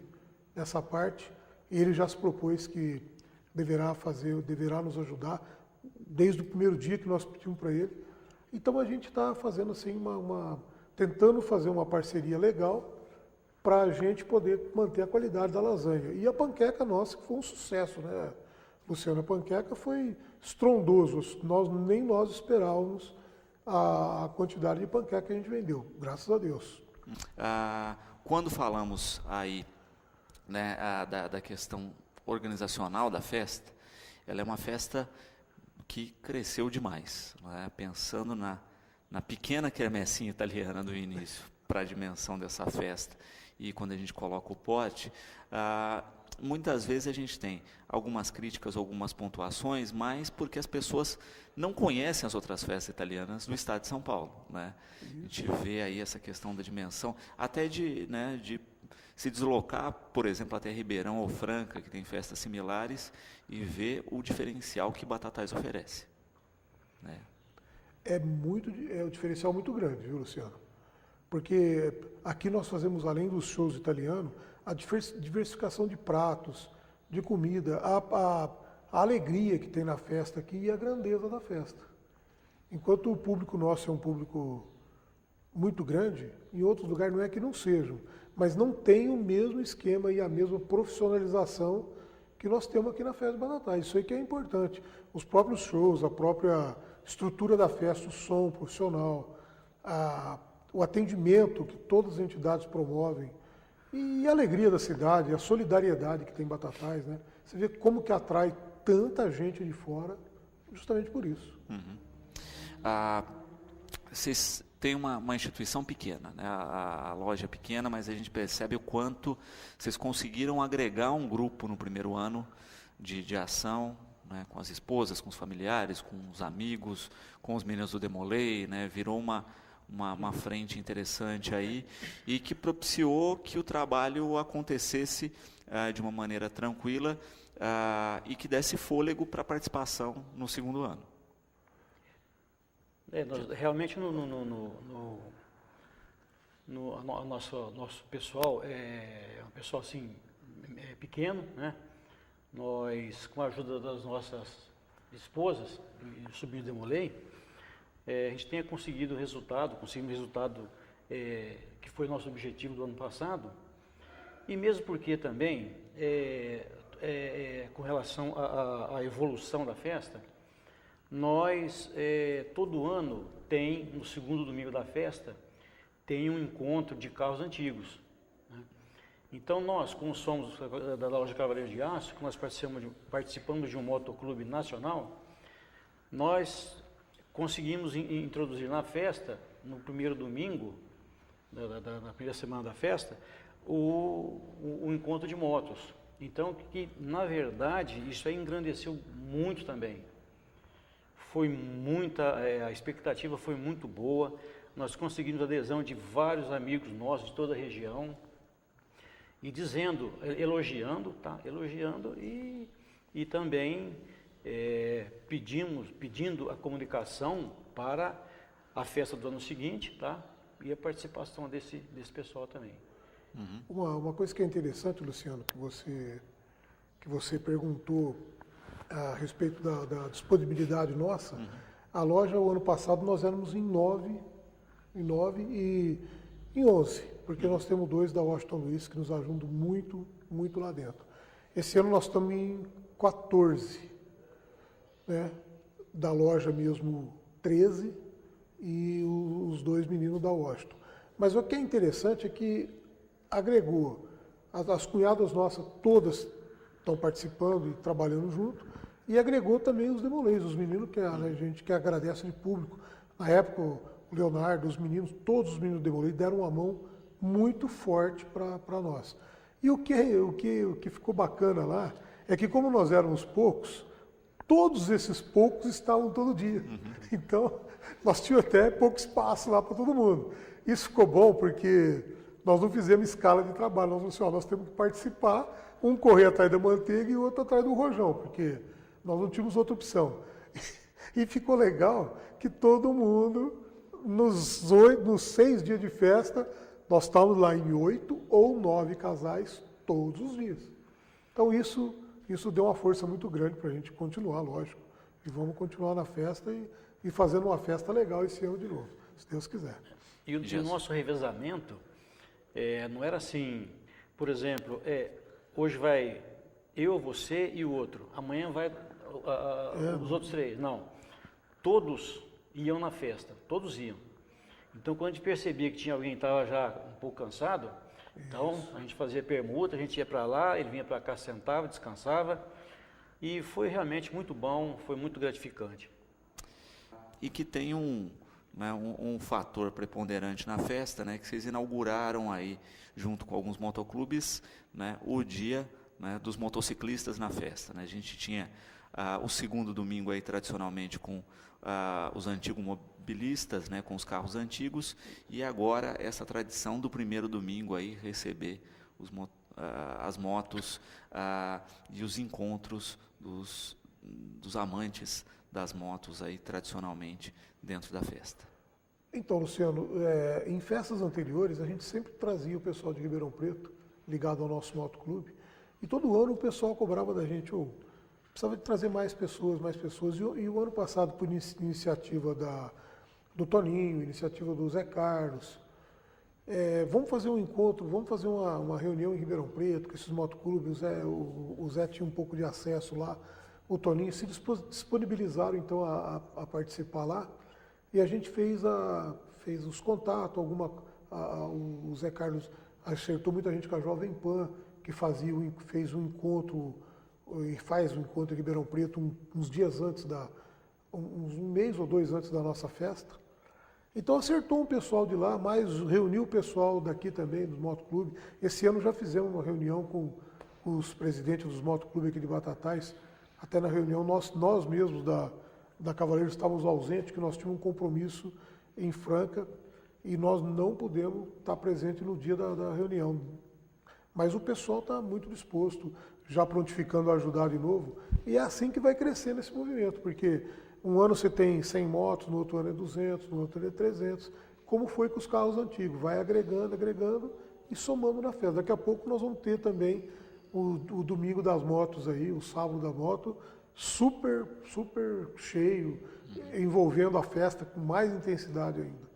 nessa parte. E ele já se propôs que deverá nos ajudar desde o primeiro dia que nós pedimos para ele. Então a gente está fazendo assim tentando fazer uma parceria legal para a gente poder manter a qualidade da lasanha. E a panqueca nossa, que foi um sucesso, né? Luciano, a panqueca foi estrondoso. Nem nós esperávamos a quantidade de panqueca que a gente vendeu, graças a Deus. Quando falamos aí, né, da questão organizacional da festa, ela é uma festa que cresceu demais, né? Pensando na pequena quermessinha italiana do início para a dimensão dessa festa, e quando a gente coloca o pote, muitas vezes a gente tem algumas críticas, algumas pontuações, mas porque as pessoas não conhecem as outras festas italianas do estado de São Paulo, né? A gente vê aí essa questão da dimensão, até de se deslocar, por exemplo, até Ribeirão ou Franca, que tem festas similares, e ver o diferencial que Batatais oferece, né? É um diferencial muito grande, viu, Luciano? Porque aqui nós fazemos, além dos shows italianos, a diversificação de pratos, de comida, a alegria que tem na festa aqui e a grandeza da festa. Enquanto o público nosso é um público muito grande, em outros lugares não é que não sejam, mas não tem o mesmo esquema e a mesma profissionalização que nós temos aqui na Festa de Batatais. Isso aí que é importante. Os próprios shows, a própria estrutura da festa, o som profissional, o atendimento que todas as entidades promovem, e a alegria da cidade, a solidariedade que tem em Batatais, né? Você vê como que atrai tanta gente de fora, justamente por isso. Vocês têm uma instituição pequena, né? A loja é pequena, mas a gente percebe o quanto vocês conseguiram agregar um grupo no primeiro ano de ação, né? Com as esposas, com os familiares, com os amigos, com os meninos do Demolei, né? Virou uma frente interessante aí, e que propiciou que o trabalho acontecesse de uma maneira tranquila e que desse fôlego para a participação no segundo ano. Realmente nosso pessoal é um pessoal assim, pequeno, né? Nós, com a ajuda das nossas esposas e sobrinho Demolei, a gente tenha conseguimos resultado que foi nosso objetivo do ano passado, e mesmo porque também, com relação à evolução da festa, nós, todo ano, no segundo domingo da festa, tem um encontro de carros antigos, né? Então nós, como somos da loja Cavaleiros de Aço, que nós participamos de um motoclube nacional, nós conseguimos introduzir na festa, no primeiro domingo, na primeira semana da festa, o encontro de motos. Então, que na verdade, isso aí engrandeceu muito também. A expectativa foi muito boa, nós conseguimos a adesão de vários amigos nossos de toda a região, e elogiando e também pedindo a comunicação para a festa do ano seguinte, tá? E a participação desse pessoal também. Uma coisa que é interessante, Luciano, que você perguntou a respeito da disponibilidade nossa, a loja, o ano passado, nós éramos em 9 e em 11, porque nós temos 2 da Washington Luiz que nos ajudam muito, muito lá dentro. Esse ano nós estamos em 14, né? Da loja mesmo 13 e os 2 meninos da Washington. Mas o que é interessante é que agregou, as cunhadas nossas todas estão participando e trabalhando junto, e agregou também os Demoleis, os meninos que a gente que agradece de público. Na época, o Leonardo, os meninos, todos os meninos do Demolei deram uma mão muito forte para nós. E o que ficou bacana lá é que, como nós éramos poucos, todos esses poucos estavam todo dia. Então, nós tínhamos até pouco espaço lá para todo mundo. Isso ficou bom porque nós não fizemos escala de trabalho, nós temos que participar, um correr atrás da manteiga e o outro atrás do rojão, porque nós não tínhamos outra opção. E ficou legal que todo mundo, nos 6 dias de festa, nós estávamos lá em 8 ou 9 casais todos os dias. Então isso deu uma força muito grande para a gente continuar, lógico. E vamos continuar na festa e fazendo uma festa legal esse ano de novo, se Deus quiser. E o nosso revezamento não era assim, por exemplo, hoje vai eu, você e o outro. Amanhã vai os outros 3. Não. Todos iam na festa, todos iam. Então, quando a gente percebia que tinha alguém que estava já um pouco cansado, então a gente fazia permuta, a gente ia para lá, ele vinha para cá, sentava, descansava. E foi realmente muito bom, foi muito gratificante. E que tem um fator preponderante na festa, né, que vocês inauguraram aí, junto com alguns motoclubes, né, o dia, né, dos motociclistas na festa. Né? A gente tinha o segundo domingo aí, tradicionalmente, com os antigos mobilistas, né, com os carros antigos, e agora essa tradição do primeiro domingo aí, receber as motos e os encontros dos amantes das motos aí, tradicionalmente, dentro da festa. Então, Luciano, em festas anteriores, a gente sempre trazia o pessoal de Ribeirão Preto, ligado ao nosso motoclube, e todo ano o pessoal cobrava da gente, precisava de trazer mais pessoas, e o ano passado, por iniciativa do Toninho, iniciativa do Zé Carlos, vamos fazer um encontro, vamos fazer uma reunião em Ribeirão Preto, com esses motoclubes, o Zé tinha um pouco de acesso lá, o Toninho se disponibilizaram então a participar lá, e a gente fez os contatos, o Zé Carlos acertou muita gente com a Jovem Pan, que fez um encontro, e faz um encontro em Ribeirão Preto uns dias antes, um mês ou 2 antes da nossa festa. Então acertou um pessoal de lá, mas reuniu o pessoal daqui também, dos motoclubes. Esse ano já fizemos uma reunião com os presidentes dos motoclubes aqui de Batatais. Até na reunião nós mesmos da Cavaleiros estávamos ausentes, que nós tínhamos um compromisso em Franca e nós não pudemos estar presentes no dia da reunião. Mas o pessoal está muito disposto, já prontificando a ajudar de novo. E é assim que vai crescendo esse movimento, porque um ano você tem 100 motos, no outro ano é 200, no outro ano é 300, como foi com os carros antigos, vai agregando e somando na festa. Daqui a pouco nós vamos ter também o domingo das motos aí, o sábado da moto, super cheio, envolvendo a festa com mais intensidade ainda.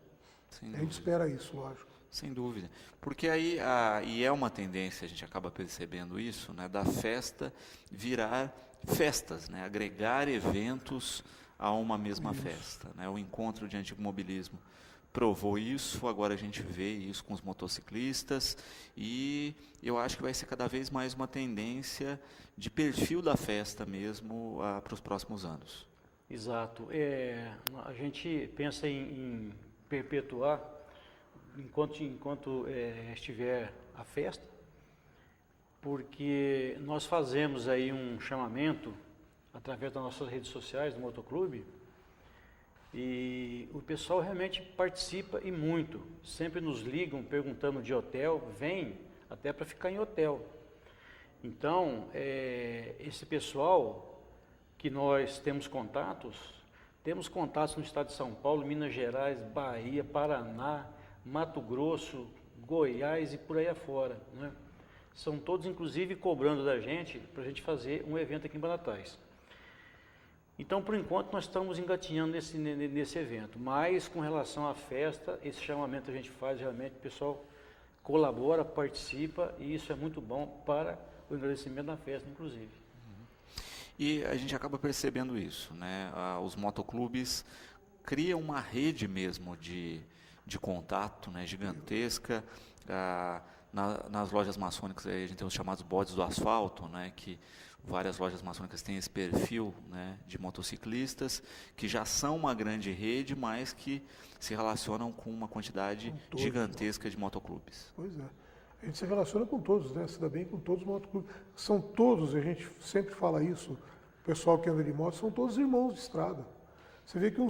A gente espera isso, lógico. Sem dúvida. Porque aí, e é uma tendência, a gente acaba percebendo isso, né, da festa virar festas, né, agregar eventos a uma mesma festa. Né? O encontro de antigo mobilismo provou isso, agora a gente vê isso com os motociclistas, e eu acho que vai ser cada vez mais uma tendência de perfil da festa mesmo para os próximos anos. Exato. A gente pensa em perpetuar enquanto estiver a festa, porque nós fazemos aí um chamamento através das nossas redes sociais do motoclube, e o pessoal realmente participa e muito. Sempre nos ligam perguntando de hotel, vem até para ficar em hotel. Então, esse pessoal que nós temos contatos no estado de São Paulo, Minas Gerais, Bahia, Paraná, Mato Grosso, Goiás e por aí afora. Né? São todos, inclusive, cobrando da gente para a gente fazer um evento aqui em Batatais. Então, por enquanto, nós estamos engatinhando nesse evento, mas com relação à festa, esse chamamento a gente faz, realmente o pessoal colabora, participa, e isso é muito bom para o engrandecimento da festa, inclusive. E a gente acaba percebendo isso, né? Os motoclubes criam uma rede mesmo de contato, né, gigantesca. Nas lojas maçônicas a gente tem os chamados bodes do asfalto, né, que várias lojas maçônicas têm esse perfil, né, de motociclistas, que já são uma grande rede, mas que se relacionam com uma quantidade gigantesca de motoclubes. Pois é. A gente se relaciona com todos, né? Se dá bem com todos os motoclubes. São todos, a gente sempre fala isso, o pessoal que anda de moto, são todos irmãos de estrada. Você vê que um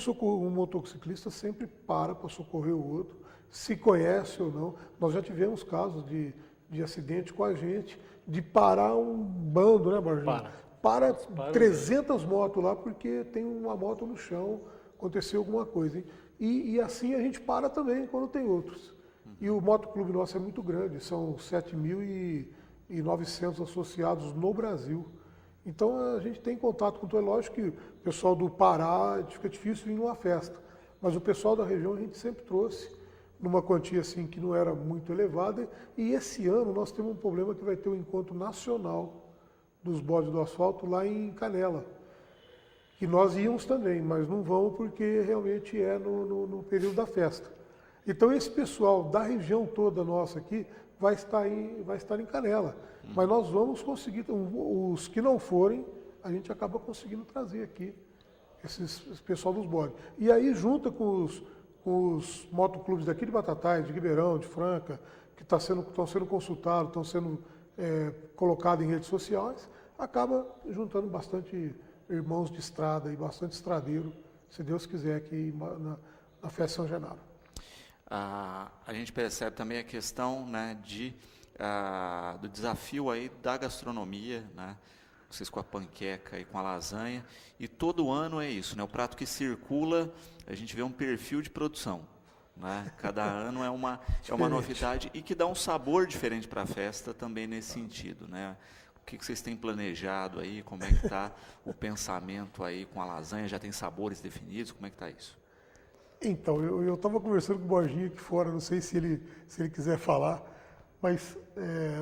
motociclista sempre para socorrer o outro, se conhece ou não. Nós já tivemos casos de acidente com a gente, de parar um bando, né, Barginho? Para 300 motos lá, porque tem uma moto no chão, aconteceu alguma coisa. Hein? E assim a gente para também quando tem outros. E o motoclube nosso é muito grande, são 7.900 associados no Brasil. Então a gente tem contato com todo. É lógico que o pessoal do Pará fica difícil ir numa festa, mas o pessoal da região a gente sempre trouxe numa quantia assim que não era muito elevada. E esse ano nós temos um problema que vai ter um encontro nacional dos bodes do asfalto lá em Canela. Que nós íamos também, mas não vamos porque realmente é no período da festa. Então esse pessoal da região toda nossa aqui vai estar em Canela. Mas nós vamos conseguir, os que não forem, a gente acaba conseguindo trazer aqui esse pessoal dos bodes. E aí junta com os motoclubes daqui de Batatais, de Ribeirão, de Franca, que estão sendo consultados, estão sendo colocados em redes sociais, acaba juntando bastante irmãos de estrada e bastante estradeiro, se Deus quiser, aqui na Festa São Genaro. A gente percebe também a questão, né, do desafio aí da gastronomia, né, vocês com a panqueca e com a lasanha, e todo ano é isso, né, o prato que circula, a gente vê um perfil de produção, né, cada ano é uma novidade e que dá um sabor diferente para a festa também nesse sentido, né. O que vocês têm planejado aí? Como é que está o pensamento aí com a lasanha? Já tem sabores definidos? Como é que está isso? Então, eu estava conversando com o Borginho aqui fora, não sei se ele quiser falar, mas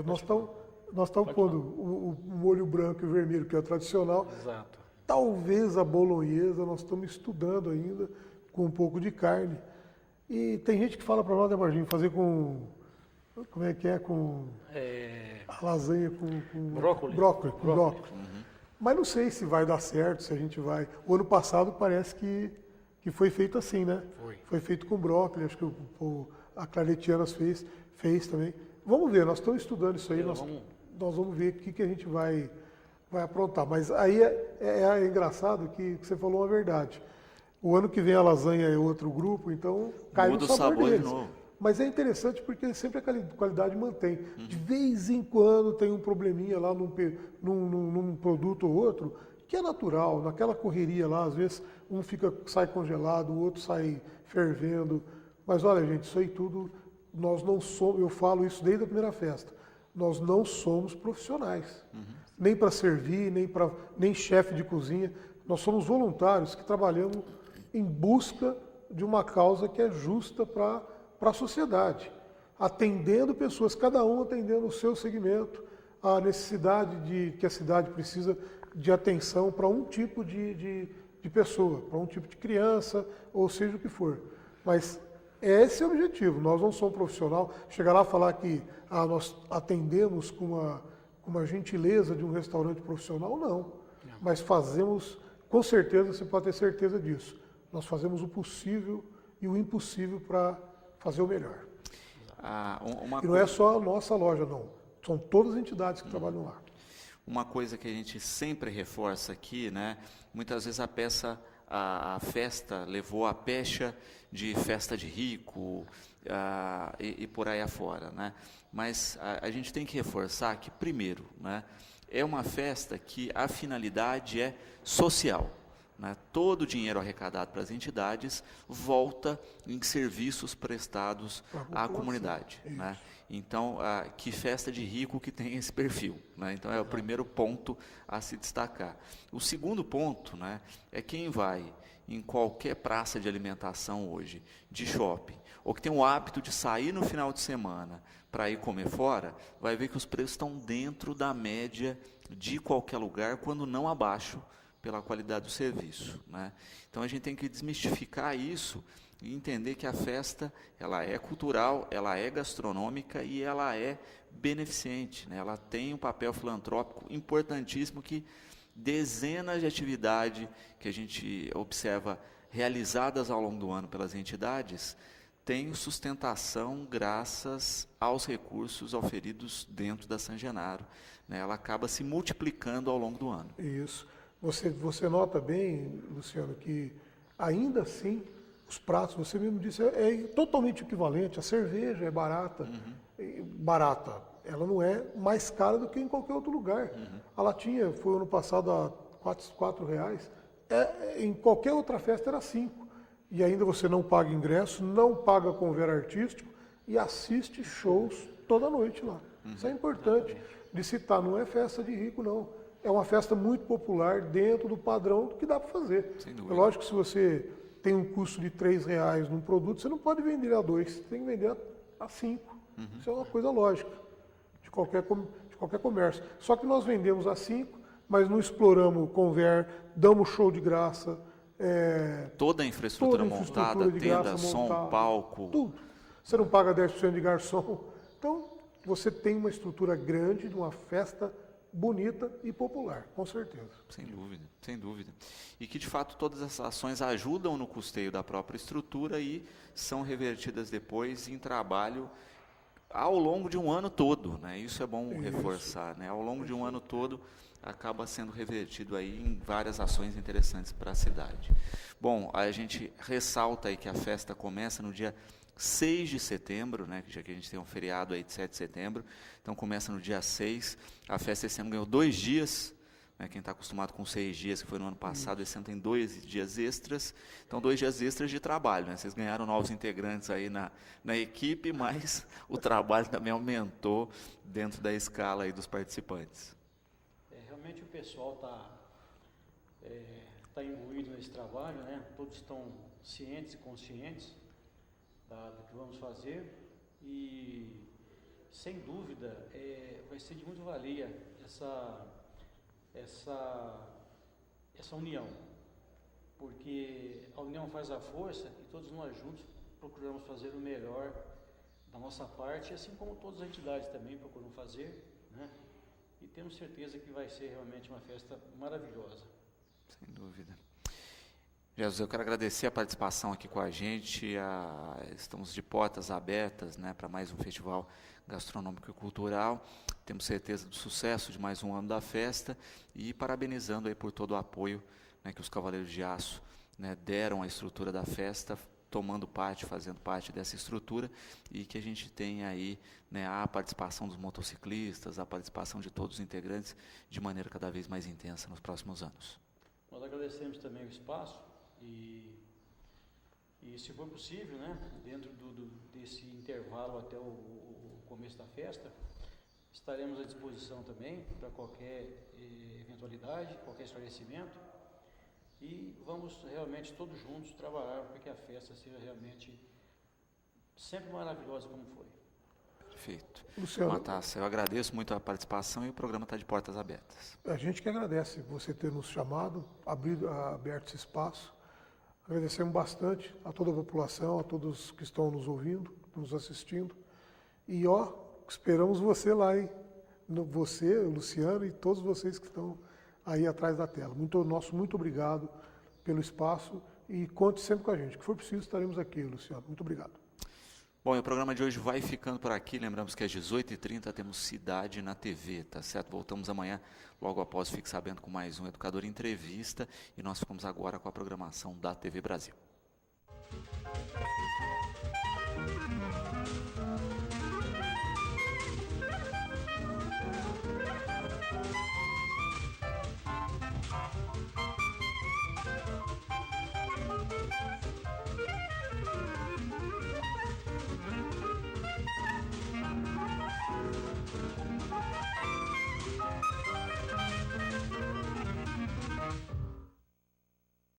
nós estamos pondo o molho branco e vermelho, que é o tradicional. Exato. Talvez a bolonhesa, nós estamos estudando ainda, com um pouco de carne. E tem gente que fala para nós, né, Borginho, fazer com... Como é que é? Com a lasanha com brócolis. Brócolis. Uhum. Mas não sei se vai dar certo, se a gente vai... O ano passado parece que foi feito assim, né? Foi feito com brócolis, acho que a Claretianas fez também. Vamos ver, nós estamos estudando isso aí, nós vamos ver o que a gente vai aprontar. Mas aí é engraçado que você falou uma verdade. O ano que vem a lasanha é outro grupo, então cai no sabor deles. De novo. Mas é interessante porque sempre a qualidade mantém. De vez em quando tem um probleminha lá num produto ou outro, que é natural, naquela correria lá, às vezes sai congelado, o outro sai fervendo. Mas olha, gente, isso aí tudo, nós não somos, eu falo isso desde a primeira festa, nós não somos profissionais. Nem para servir, nem chefe de cozinha. Nós somos voluntários que trabalhamos em busca de uma causa que é justa para a sociedade, atendendo pessoas, cada um atendendo o seu segmento, a necessidade que a cidade precisa de atenção para um tipo de pessoa, para um tipo de criança, ou seja o que for. Mas esse é o objetivo, nós não somos profissional, chegar lá e falar que nós atendemos com uma gentileza de um restaurante profissional, não. Mas fazemos, com certeza, você pode ter certeza disso, nós fazemos o possível e o impossível para fazer o melhor. E não é só a nossa loja, não. São todas as entidades que trabalham lá. Uma coisa que a gente sempre reforça aqui, né? Muitas vezes a festa levou a pecha de festa de rico e por aí afora, né? Mas a gente tem que reforçar que, primeiro, né, é uma festa que a finalidade é social. Né? Todo o dinheiro arrecadado para as entidades volta em serviços prestados à comunidade. Né? Então, que festa de rico que tem esse perfil. Né? Então, é o primeiro ponto a se destacar. O segundo ponto, né, é quem vai em qualquer praça de alimentação hoje, de shopping, ou que tem o hábito de sair no final de semana para ir comer fora, vai ver que os preços estão dentro da média de qualquer lugar, quando não abaixo, pela qualidade do serviço. Né? Então a gente tem que desmistificar isso e entender que a festa ela é cultural, ela é gastronômica e ela é beneficente. Né? Ela tem um papel filantrópico importantíssimo que dezenas de atividades que a gente observa realizadas ao longo do ano pelas entidades têm sustentação graças aos recursos oferidos dentro da São Genaro. Né? Ela acaba se multiplicando ao longo do ano. Isso. Você nota bem, Luciano, que ainda assim os pratos, você mesmo disse, é totalmente equivalente. A cerveja é barata. Barata. Ela não é mais cara do que em qualquer outro lugar. A latinha foi ano passado a R$4. Em qualquer outra festa era 5. E ainda você não paga ingresso, não paga convênio artístico e assiste shows toda noite lá. Isso é importante de citar, não é festa de rico, não. É uma festa muito popular dentro do padrão que dá para fazer. É lógico que se você tem um custo de R$3 num produto, você não pode vender a 2, você tem que vender a 5. Isso é uma coisa lógica de de qualquer comércio. Só que nós vendemos a 5, mas não exploramos o conver, damos show de graça. Toda a infraestrutura montada, de tenda, graça som, montada, palco. tudo. Você não paga 10% de garçom. Então, você tem uma estrutura grande de uma festa bonita e popular, com certeza. Sem dúvida, sem dúvida. E que, de fato, todas essas ações ajudam no custeio da própria estrutura e são revertidas depois em trabalho ao longo de um ano todo, né? Isso é bom reforçar, né? Ao longo de um ano todo acaba sendo revertido aí em várias ações interessantes para a cidade. Bom, a gente ressalta aí que a festa começa no dia 6 de setembro, né, já que a gente tem um feriado aí de 7 de setembro, então começa no dia 6, a festa esse ano ganhou 2 dias, né, quem está acostumado com 6 dias, que foi no ano passado, esse ano tem 2 dias extras, então 2 dias extras de trabalho, né, vocês ganharam novos integrantes aí na equipe, mas o trabalho também aumentou dentro da escala aí dos participantes. Realmente o pessoal tá imbuído nesse trabalho, né, todos estão cientes e conscientes do que vamos fazer e, sem dúvida, vai ser de muito valia essa união, porque a união faz a força e todos nós juntos procuramos fazer o melhor da nossa parte, assim como todas as entidades também procuram fazer, né? E temos certeza que vai ser realmente uma festa maravilhosa. Sem dúvida. Jesus, eu quero agradecer a participação aqui com a gente, estamos de portas abertas, né, para mais um festival gastronômico e cultural, temos certeza do sucesso de mais um ano da festa e parabenizando aí por todo o apoio, né, que os Cavaleiros de Aço, né, deram à estrutura da festa, tomando parte, fazendo parte dessa estrutura e que a gente tenha aí, né, a participação dos motociclistas, a participação de todos os integrantes de maneira cada vez mais intensa nos próximos anos. Nós agradecemos também o espaço. E se for possível, né, dentro desse intervalo até o começo da festa, estaremos à disposição também para qualquer eventualidade, qualquer esclarecimento e vamos realmente todos juntos trabalhar para que a festa seja realmente sempre maravilhosa como foi. Perfeito. Luciano, Matácia, eu agradeço muito a participação e o programa está de portas abertas. a gente que agradece você ter nos chamado, aberto esse espaço. Agradecemos bastante a toda a população, a todos que estão nos ouvindo, nos assistindo. E esperamos você lá, hein? Você, o Luciano e todos vocês que estão aí atrás da tela. Muito obrigado pelo espaço e conte sempre com a gente. O que for preciso, estaremos aqui, Luciano. Muito obrigado. Bom, e o programa de hoje vai ficando por aqui. Lembramos que às 18h30 temos Cidade na TV, tá certo? Voltamos amanhã, logo após Fique Sabendo, com mais um Educador Entrevista. E nós ficamos agora com a programação da TV Brasil.